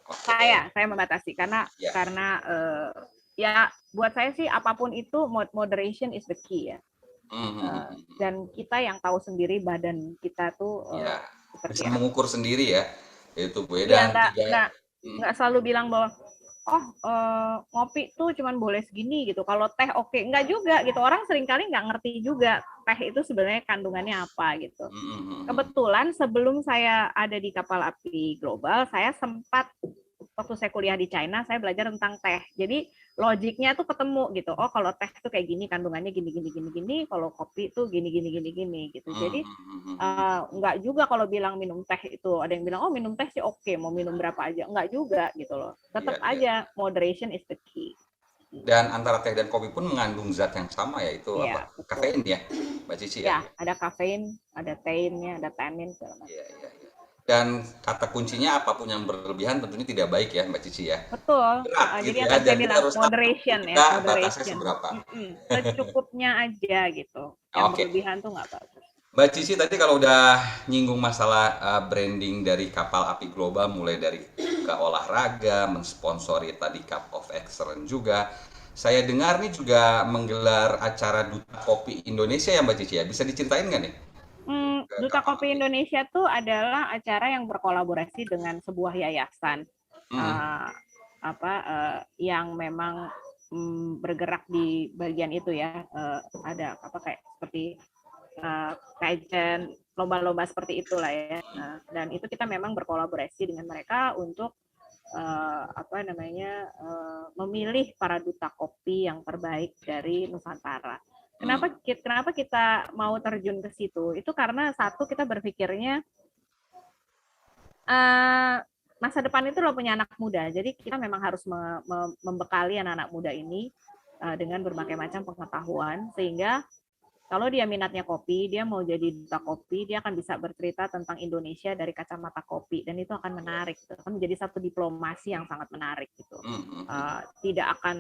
Oke, Saya membatasi ya. ya buat saya sih apapun itu moderation is the key ya. Hmm. Dan kita yang tahu sendiri badan kita tuh Ya, bisa seperti apa. mengukur sendiri ya. Itu Bu Iya dan tiga. Hmm, nggak selalu bilang bahwa oh ngopi tuh cuman boleh segini gitu. Kalau teh oke, nggak juga gitu. Orang seringkali nggak ngerti juga teh itu sebenarnya kandungannya apa gitu. hmm. Kebetulan sebelum saya ada di kapal api global, saya sempat waktu saya kuliah di China, saya belajar tentang teh. Jadi logiknya tuh ketemu gitu. Oh, kalau teh tuh kayak gini kandungannya gini gini gini gini, kalau kopi tuh gini gini gini gini gitu. Jadi nggak juga kalau bilang minum teh itu ada yang bilang oh minum teh sih oke, mau minum berapa aja. Nggak juga gitu loh. Iya, Tetap iya. aja moderation is the key. Dan antara teh dan kopi pun mengandung zat yang sama yaitu Iya, apa? betul. Kafein ya, Mbak Cici ya. Ya, ada kafein, ada teinnya, ada tannin segala macam. Iya, iya, iya. Dan kata kuncinya apapun yang berlebihan tentunya tidak baik ya Mbak Cici ya. Betul. Berat gitu Jadi yang ya, tadi saya dan kita bilang harus tahu moderation ya, kita batasnya moderation. seberapa. Secukupnya aja gitu. Yang Oke, berlebihan tuh nggak bagus. Mbak Cici tadi kalau udah nyinggung masalah branding dari kapal api global mulai dari ke olahraga, mensponsori tadi Cup of Excellence juga. Saya dengar nih juga menggelar acara Duta Kopi Indonesia ya Mbak Cici ya. Bisa diceritain nggak nih ke Duta kapal Kopi api? Indonesia tuh adalah acara yang berkolaborasi dengan sebuah yayasan Mm-mm. uh, yang memang bergerak di bagian itu ya. Ada apa kayak seperti pageant, lomba-lomba seperti itulah ya. Dan itu kita memang berkolaborasi dengan mereka untuk memilih para duta kopi yang terbaik dari Nusantara. Kenapa kita mau terjun ke situ? Itu karena satu, kita berpikirnya masa depan itu lo punya anak muda, jadi kita memang harus membekali anak-anak muda ini dengan berbagai macam pengetahuan, sehingga kalau dia minatnya kopi, dia mau jadi duta kopi, dia akan bisa bercerita tentang Indonesia dari kacamata kopi, dan itu akan menarik, itu akan menjadi satu diplomasi yang sangat menarik gitu. Tidak akan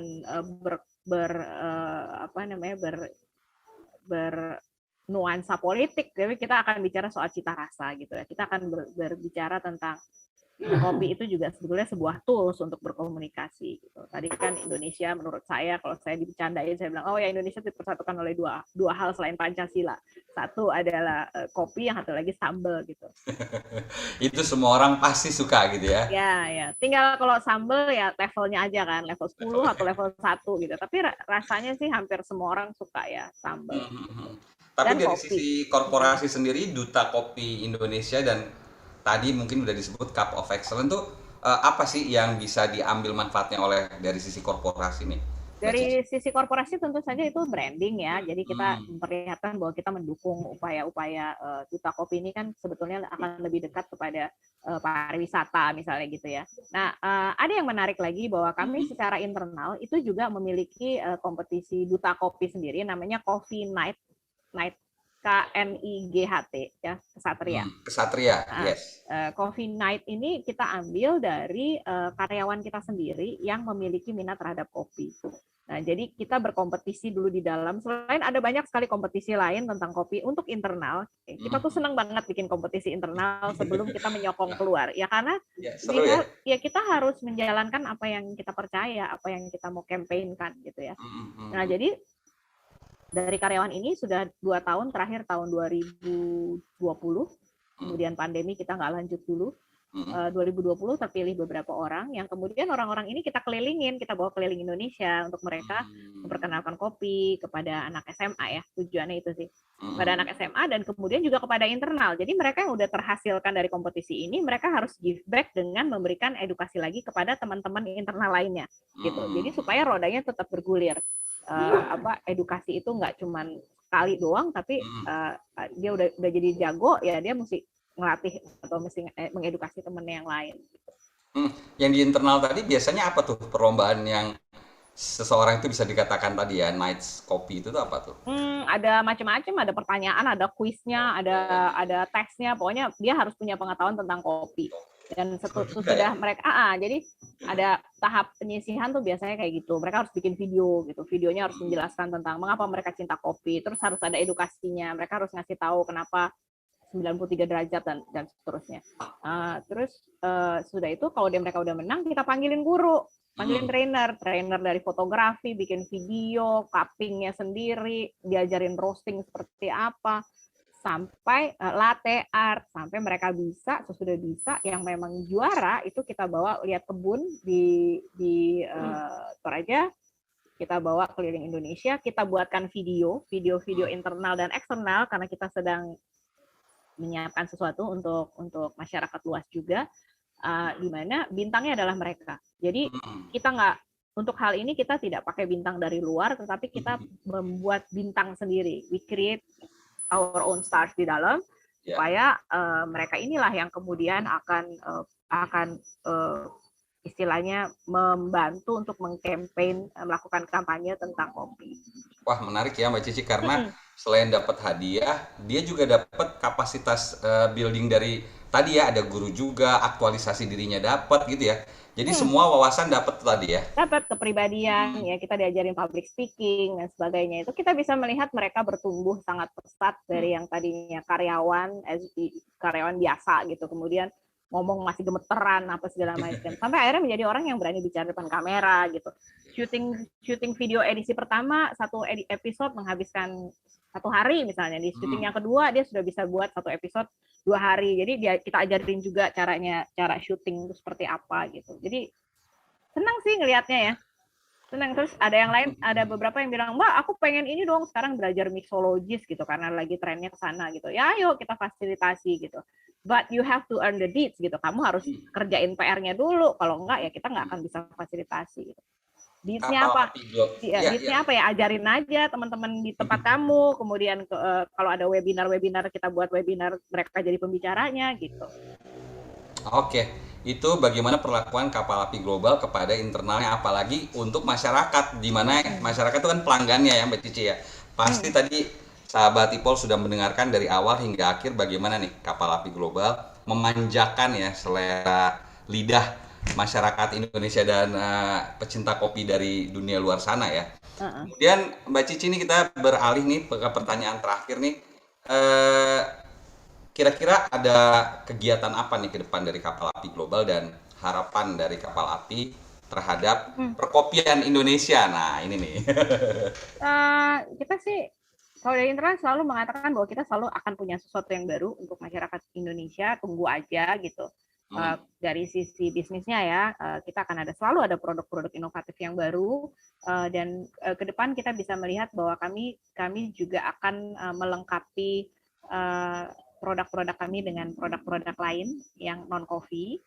bernuansa politik, tapi kita akan bicara soal cita rasa gitu ya. Kita akan berbicara tentang kopi itu juga sebetulnya sebuah tools untuk berkomunikasi gitu. Tadi kan Indonesia menurut saya, kalau saya dibercandain, saya bilang, oh ya, Indonesia dipersatukan oleh dua hal selain Pancasila. Satu adalah kopi, yang satu lagi sambal gitu. Itu semua orang pasti suka gitu ya. Ya. Tinggal kalau sambal ya levelnya aja kan, level 10 atau level 1 gitu. Tapi rasanya sih hampir semua orang suka ya sambal. Tapi Dan dari kopi. sisi korporasi sendiri, Duta Kopi Indonesia dan tadi mungkin udah disebut Cup of Excellence tuh apa sih yang bisa diambil manfaatnya oleh dari sisi korporasi nih? Dari sisi korporasi tentu saja itu branding ya. Jadi kita memperlihatkan bahwa kita mendukung upaya-upaya Duta Kopi ini kan sebetulnya akan lebih dekat kepada pariwisata misalnya gitu ya. Nah, ada yang menarik lagi bahwa kami secara internal itu juga memiliki kompetisi Duta Kopi sendiri, namanya Coffee Night KNIGHT ya, Kesatria. Kesatria, yes. Coffee Night ini kita ambil dari karyawan kita sendiri yang memiliki minat terhadap kopi. Nah, jadi kita berkompetisi dulu di dalam. Selain ada banyak sekali kompetisi lain tentang kopi untuk internal, kita tuh senang banget bikin kompetisi internal sebelum kita menyokong keluar. Ya karena ya kita harus menjalankan apa yang kita percaya, apa yang kita mau campaignkan gitu ya. Nah, jadi dari karyawan ini sudah 2 tahun, terakhir tahun 2020, kemudian pandemi kita nggak lanjut dulu. 2020 terpilih beberapa orang yang kemudian orang-orang ini kita kelilingin, kita bawa keliling Indonesia untuk mereka memperkenalkan kopi kepada anak SMA ya, tujuannya itu sih, kepada anak SMA dan kemudian juga kepada internal. Jadi mereka yang udah terhasilkan dari kompetisi ini, mereka harus give back dengan memberikan edukasi lagi kepada teman-teman internal lainnya, gitu. Jadi supaya rodanya tetap bergulir. Edukasi itu nggak cuma sekali doang, tapi dia udah jadi jago ya, dia mesti ngelatih atau mesti mengedukasi temen yang lain. Yang di internal tadi biasanya apa tuh perlombaan yang seseorang itu bisa dikatakan tadi ya, Nights Kopi itu tuh apa tuh? Ada macam-macam, ada pertanyaan, ada kuisnya, ada tesnya, pokoknya dia harus punya pengetahuan tentang kopi. Dan sesudah mereka, jadi ada tahap penyisihan tuh biasanya kayak gitu. Mereka harus bikin video gitu. Videonya harus menjelaskan tentang mengapa mereka cinta kopi. Terus harus ada edukasinya. Mereka harus ngasih tahu kenapa 93 derajat dan seterusnya. Terus sudah itu kalau mereka udah menang, kita panggilin guru, panggilin trainer dari fotografi, bikin video, cuppingnya sendiri, diajarin roasting seperti apa, sampai latte art, sampai mereka bisa, sesudah bisa, yang memang juara itu kita bawa lihat kebun di Toraja, kita bawa keliling Indonesia, kita buatkan video internal dan eksternal karena kita sedang menyiapkan sesuatu untuk masyarakat luas juga, di mana bintangnya adalah mereka. Jadi kita nggak, untuk hal ini kita tidak pakai bintang dari luar, tetapi kita membuat bintang sendiri. We create our own stars di dalam, supaya mereka inilah yang kemudian akan istilahnya membantu untuk mengkampanye, melakukan kampanye tentang kopi. Wah, menarik ya Mbak Cici, karena selain dapat hadiah, dia juga dapat kapasitas building dari tadi ya, ada guru juga, aktualisasi dirinya dapat gitu ya. Jadi semua wawasan dapat tadi ya. Dapat kepribadian, ya kita diajarin public speaking dan sebagainya. Itu kita bisa melihat mereka bertumbuh sangat pesat dari yang tadinya karyawan biasa gitu, kemudian ngomong masih gemeteran apa segala macam, sampai akhirnya menjadi orang yang berani bicara depan kamera gitu. Syuting video edisi pertama, satu episode menghabiskan 1 hari misalnya. Di syuting yang kedua dia sudah bisa buat 1 episode 2 hari. Jadi kita ajarin juga cara syuting itu seperti apa gitu. Jadi senang sih ngelihatnya ya. Senang. Terus ada yang lain, ada beberapa yang bilang, Mbak, aku pengen ini dong sekarang belajar mixologis gitu karena lagi trennya ke sana gitu. Ya ayo kita fasilitasi gitu. But you have to earn the deeds gitu. Kamu harus kerjain PR-nya dulu. Kalau enggak ya kita nggak akan bisa fasilitasi gitu. Deeds-nya Kapal apa? api globe. Ya, Deeds-nya ya. apa ya? Ajarin aja teman-teman di tempat kamu. Kemudian kalau ada webinar kita buat webinar mereka jadi pembicaranya gitu. Oke, itu bagaimana perlakuan kapal api global kepada internalnya, apalagi untuk masyarakat, di mana masyarakat itu kan pelanggannya ya Mbak Cici ya. Pasti tadi sahabat Ipol sudah mendengarkan dari awal hingga akhir bagaimana nih kapal api global memanjakan ya selera lidah masyarakat Indonesia dan pecinta kopi dari dunia luar sana ya. Kemudian Mbak Cici ini kita beralih nih ke pertanyaan terakhir nih. Eh, Kira-kira ada kegiatan apa nih ke depan dari kapal api global dan harapan dari kapal api terhadap perkopian Indonesia? Nah, ini nih. Kita sih kalau dari internal selalu mengatakan bahwa kita selalu akan punya sesuatu yang baru untuk masyarakat Indonesia, tunggu aja gitu. Dari sisi bisnisnya ya, kita akan selalu ada produk-produk inovatif yang baru dan ke depan kita bisa melihat bahwa kami juga akan melengkapi produk-produk kami dengan produk-produk lain yang non coffee.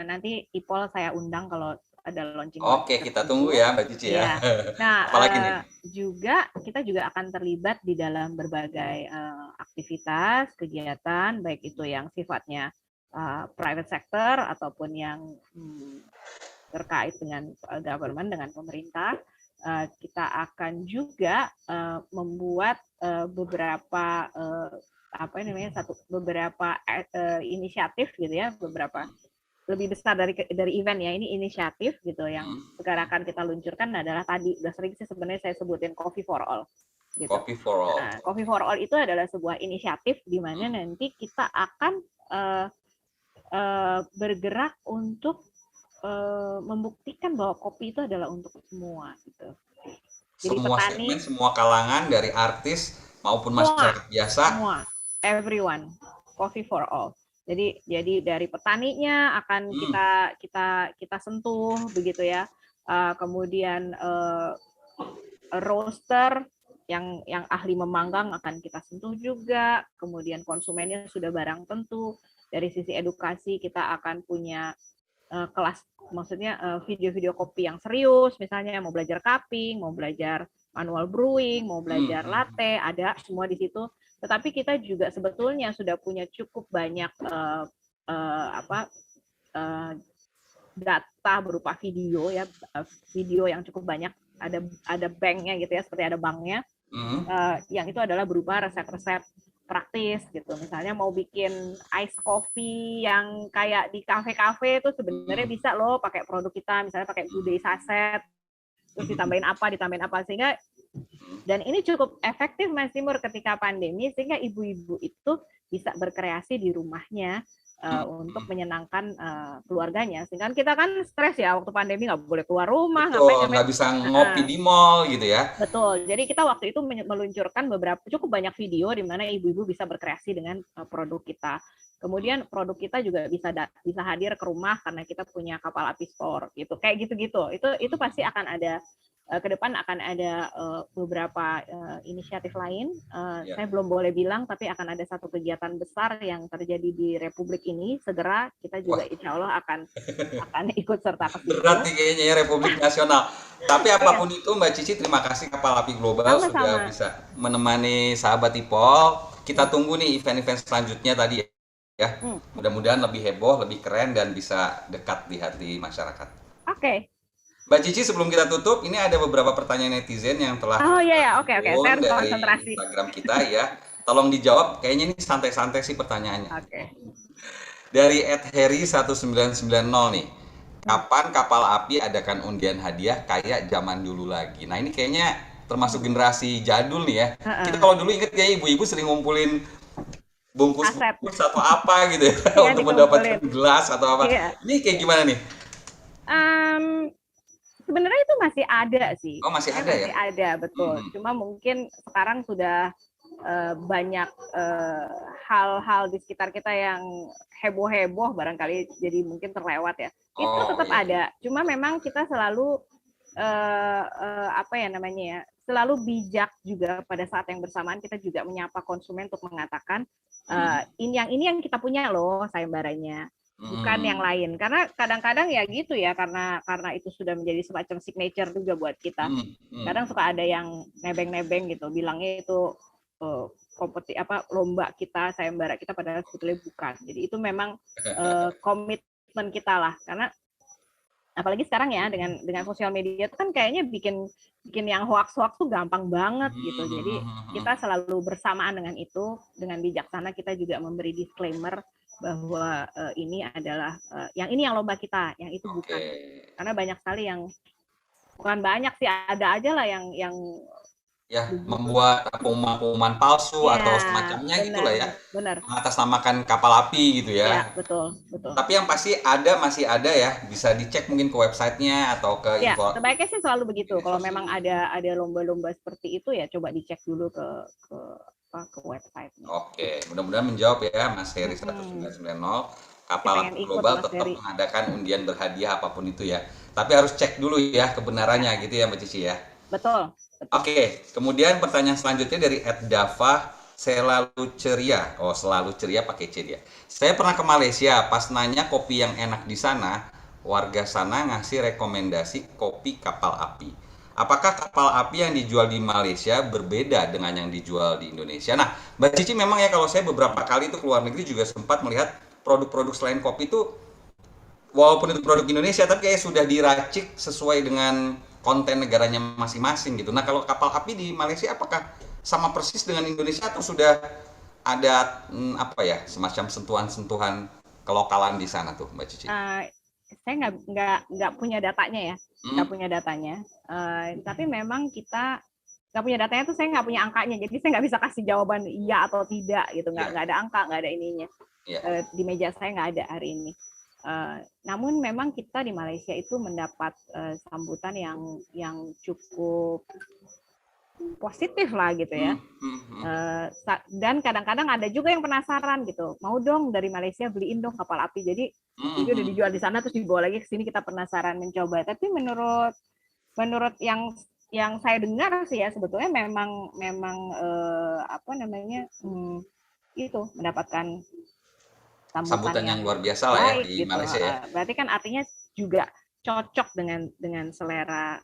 Nanti Ipol saya undang kalau ada launching. Oke, kita tunggu ya Mbak Cici ya. Nah, Apalagi nih? kita juga akan terlibat di dalam berbagai aktivitas, kegiatan, baik itu yang sifatnya private sector ataupun yang terkait dengan government, dengan pemerintah. Kita akan juga membuat beberapa beberapa inisiatif gitu ya, beberapa lebih besar dari event ya, ini inisiatif gitu yang sekarang akan kita luncurkan adalah tadi udah sering sih sebenarnya saya sebutin Coffee for All gitu. Coffee for All. Nah, Coffee for All itu adalah sebuah inisiatif di mana nanti kita akan bergerak untuk membuktikan bahwa kopi itu adalah untuk semua gitu. Jadi semua petani, segmen, semua kalangan dari artis maupun masyarakat biasa. Semua, everyone, Coffee for All. Jadi dari petaninya akan kita sentuh begitu ya. Kemudian roaster yang ahli memanggang akan kita sentuh juga. Kemudian konsumennya sudah barang tentu. Dari sisi edukasi kita akan punya kelas, maksudnya video-video kopi yang serius, misalnya mau belajar cupping, mau belajar manual brewing, mau belajar latte, ada semua di situ. Tetapi kita juga sebetulnya sudah punya cukup banyak data berupa video ya, video yang cukup banyak, ada banknya gitu ya, seperti ada banknya, yang itu adalah berupa resep-resep praktis gitu. Misalnya mau bikin ice coffee yang kayak di kafe-kafe itu sebenarnya bisa loh pakai produk kita, misalnya pakai Good Day saset, terus ditambahin apa, sehingga dan ini cukup efektif Mas Timur ketika pandemi, sehingga ibu-ibu itu bisa berkreasi di rumahnya untuk menyenangkan keluarganya. Sehingga kita kan stres ya waktu pandemi, nggak boleh keluar rumah, nggak bisa ngopi di mall gitu ya. Betul. Jadi kita waktu itu meluncurkan cukup banyak video di mana ibu-ibu bisa berkreasi dengan produk kita. Kemudian produk kita juga bisa hadir ke rumah karena kita punya kapal api store gitu. Kayak gitu-gitu. Itu pasti akan ada ke depan, akan ada beberapa inisiatif lain. Saya belum boleh bilang, tapi akan ada satu kegiatan besar yang terjadi di Republik ini. Segera kita juga insya Allah akan ikut serta ke situ. Berat nih kayaknya ya Republik Nasional. Tapi apapun itu Mbak Cici, terima kasih Kapal Api Global sudah bisa menemani sahabat Ipol. Kita tunggu nih event-event selanjutnya tadi ya. Mudah-mudahan lebih heboh, lebih keren, dan bisa dekat di hati masyarakat. Oke. Mbak Cici, sebelum kita tutup, ini ada beberapa pertanyaan netizen yang telah Oke. Saya harus konsentrasi. Instagram kita ya. Tolong dijawab, kayaknya ini santai-santai sih pertanyaannya. Oke. Dari @heri1990 nih. Kapan kapal api adakan undian hadiah kayak zaman dulu lagi? Nah, ini kayaknya termasuk generasi jadul nih ya. Kita kalau dulu inget kayak ibu-ibu sering ngumpulin bungkus atau apa gitu ya, untuk mendapatkan gelas atau apa. Ini kayak gimana nih? Sebenarnya itu masih ada sih. Oh, masih ada ya? Masih ada, betul. Cuma mungkin sekarang sudah banyak hal-hal di sekitar kita yang heboh-heboh barangkali jadi mungkin terlewat ya. Itu tetap ada. Cuma memang kita selalu apa ya namanya ya, selalu bijak juga pada saat yang bersamaan kita juga menyapa konsumen untuk mengatakan ini yang kita punya loh sayembaranya, bukan yang lain. Karena kadang-kadang ya gitu ya, karena itu sudah menjadi semacam signature juga buat kita. Kadang suka ada yang nebeng-nebeng gitu, bilangnya itu lomba kita, sayembara kita, padahal sebetulnya bukan. Jadi itu memang komitmen kita lah, karena apalagi sekarang ya dengan sosial media itu kan kayaknya bikin yang hoax tuh gampang banget gitu. Jadi kita selalu bersamaan dengan itu, dengan bijaksana kita juga memberi disclaimer bahwa ini adalah yang lomba kita, yang itu bukan. Karena banyak sekali yang, bukan banyak sih, ada aja lah yang ya membuat pengumuman palsu atau semacamnya gitulah ya. Benar. Mengatasnamakan kapal api gitu ya. Ya, betul. Tapi yang pasti masih ada ya, bisa dicek mungkin ke websitenya atau ke info. Ya, sebaiknya sih selalu begitu. Kalau memang ada lomba-lomba seperti itu ya coba dicek dulu ke website. Oke, mudah-mudahan menjawab ya Mas Heri 1990. Kapal api global tetap mengadakan undian berhadiah apapun itu ya. Tapi harus cek dulu ya kebenarannya gitu ya Mbak Cici ya. Betul. Oke, kemudian pertanyaan selanjutnya dari @dava selalu ceria. Oh, selalu ceria pakai C dia. Saya pernah ke Malaysia, pas nanya kopi yang enak di sana, warga sana ngasih rekomendasi kopi kapal api. Apakah kapal api yang dijual di Malaysia berbeda dengan yang dijual di Indonesia? Nah, Mbak Cici memang ya, kalau saya beberapa kali itu keluar negeri juga sempat melihat produk-produk selain kopi itu, walaupun itu produk Indonesia, tapi kayak sudah diracik sesuai dengan konten negaranya masing-masing gitu. Nah, kalau kapal api di Malaysia apakah sama persis dengan Indonesia atau sudah ada semacam sentuhan-sentuhan kelokalan di sana tuh, Mbak Cici? Saya nggak punya datanya ya, nggak punya datanya. Tapi memang kita nggak punya datanya tuh, saya nggak punya angkanya, jadi saya nggak bisa kasih jawaban iya atau tidak gitu. Nggak ada angka, nggak ada ininya. Di meja saya nggak ada hari ini. Namun memang kita di Malaysia itu mendapat sambutan yang cukup positif lah gitu ya. Dan kadang-kadang ada juga yang penasaran gitu, mau dong dari Malaysia beliin dong kapal api. Jadi itu udah dijual di sana terus dibawa lagi ke sini, kita penasaran mencoba. Tapi menurut yang saya dengar sih ya, sebetulnya memang itu mendapatkan sambutan yang luar biasa lah ya di gitu. Malaysia ya. Berarti kan artinya juga cocok dengan selera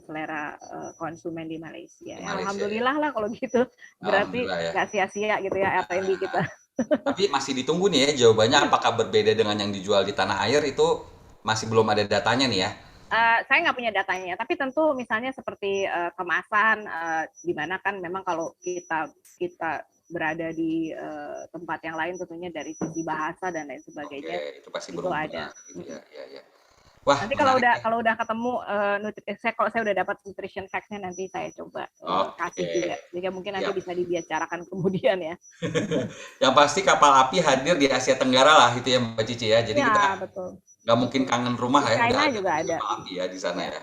selera konsumen di Malaysia. Alhamdulillah ya. Lah kalau gitu, berarti nggak sia-sia gitu ya R&D kita. Tapi masih ditunggu nih ya jawabannya, apakah berbeda dengan yang dijual di tanah air, itu masih belum ada datanya nih ya. Saya nggak punya datanya, tapi tentu misalnya seperti kemasan, di mana kan memang kalau kita berada di tempat yang lain tentunya dari sisi bahasa dan lain sebagainya. Itu pasti itu ada. Ya. Wah, nanti kalau udah ketemu kalau saya udah dapat nutrition fact-nya, nanti saya coba kasih juga. Jadi mungkin nanti bisa dibicarakan kemudian ya. Yang pasti kapal api hadir di Asia Tenggara lah itu ya Mbak Cici ya. Jadi kita nggak mungkin kangen rumah ya. China juga ada kapal api ya di sana ya.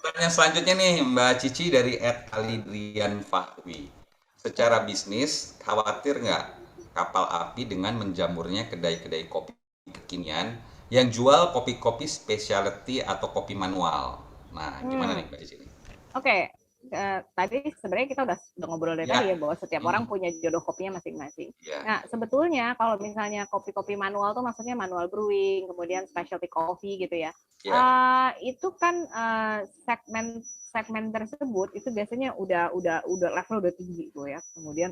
Pertanyaan selanjutnya nih Mbak Cici dari @alidrian Fahwi. Secara bisnis, khawatir nggak kapal api dengan menjamurnya kedai-kedai kopi kekinian yang jual kopi-kopi specialty atau kopi manual? Nah, gimana nih Mbak Cici? Oke, tadi sebenarnya kita udah ngobrol dari tadi ya, bahwa setiap orang punya jodoh kopinya masing-masing. Nah, sebetulnya kalau misalnya kopi-kopi manual tuh maksudnya manual brewing, kemudian specialty coffee gitu ya. Itu kan segmen tersebut itu biasanya udah level udah tinggi tuh ya. Kemudian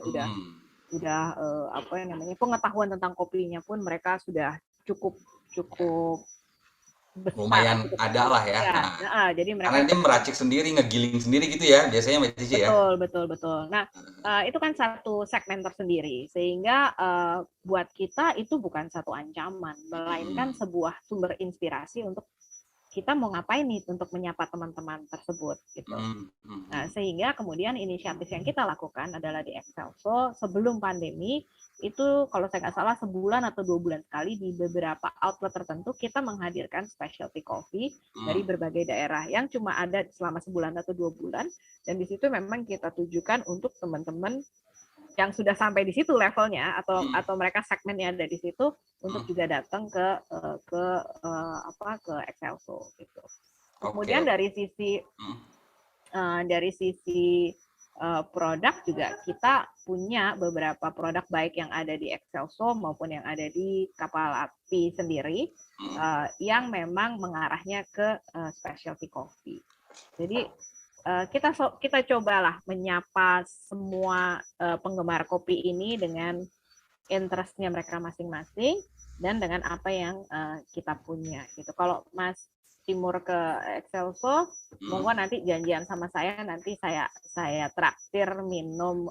udah pengetahuan tentang kopinya pun mereka sudah cukup besar, lumayan ada lah ya. Jadi mereka karena dia meracik sendiri, ngegiling sendiri gitu ya biasanya Mbak Cici ya. Betul. Nah, itu kan satu segmen tersendiri, sehingga buat kita itu bukan satu ancaman, melainkan sebuah sumber inspirasi untuk kita mau ngapain nih untuk menyapa teman-teman tersebut gitu. Nah, sehingga kemudian inisiatif yang kita lakukan adalah di Excelso sebelum pandemi itu, kalau saya nggak salah sebulan atau 2 bulan sekali di beberapa outlet tertentu kita menghadirkan specialty coffee dari berbagai daerah yang cuma ada selama sebulan atau 2 bulan, dan di situ memang kita tujukan untuk teman-teman yang sudah sampai di situ levelnya atau mereka segmennya ada di situ untuk juga datang ke Excelso gitu. Kemudian dari sisi produk juga kita punya beberapa produk baik yang ada di Excelso maupun yang ada di Kapal Api sendiri yang memang mengarahnya ke specialty coffee. Jadi kita cobalah menyapa semua penggemar kopi ini dengan interest-nya mereka masing-masing dan dengan apa yang kita punya gitu. Kalau Mas Timur ke Excelso, monggo nanti janjian sama saya, nanti saya traktir minum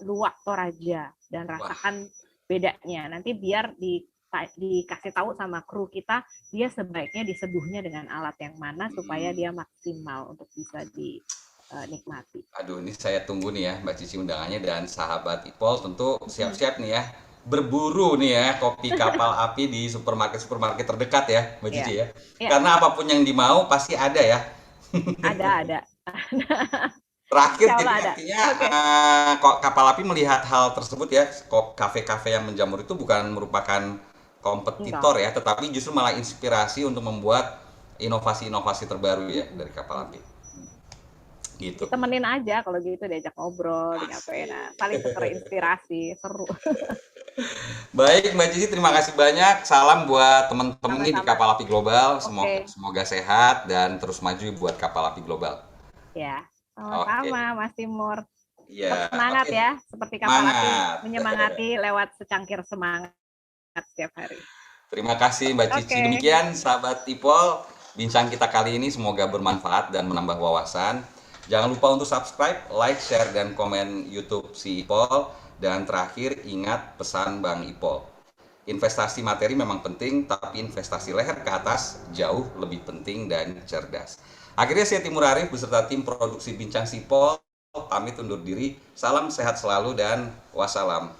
luwak Toraja dan rasakan bedanya. Nanti biar dikasih tahu sama kru kita, dia sebaiknya diseduhnya dengan alat yang mana supaya dia maksimal untuk bisa dinikmati. Aduh, ini saya tunggu nih ya Mbak Cici undangannya, dan sahabat Ipol tentu siap-siap nih ya berburu nih ya kopi Kapal Api di supermarket terdekat ya Mbak Cici ya. Karena apapun yang dimau pasti ada ya. Ada. Terakhir jadi artinya kok Kapal Api melihat hal tersebut ya, kok kafe-kafe yang menjamur itu bukan merupakan kompetitor ya, tetapi justru malah inspirasi untuk membuat inovasi-inovasi terbaru ya dari Kapal Api. Gitu. Temenin aja kalau gitu, diajak ngobrol, ngapain, saling terinspirasi, seru. Baik Mbak Cici, terima kasih banyak. Salam buat teman-teman nih di Kapal Api Global. Semoga sehat dan terus maju buat Kapal Api Global. Ya, sama-sama Mas Timur. Ya, semangat ya, seperti Kapal Api menyemangati lewat secangkir semangat setiap hari. Terima kasih Mbak Cici. Demikian sahabat Ipol, bincang kita kali ini semoga bermanfaat dan menambah wawasan. Jangan lupa untuk subscribe, like, share, dan komen YouTube si Ipol. Dan terakhir, ingat pesan Bang Ipol. Investasi materi memang penting, tapi investasi leher ke atas jauh lebih penting dan cerdas. Akhirnya saya Timur Arif beserta tim produksi Bincang Sipol pamit undur diri. Salam sehat selalu dan wassalam.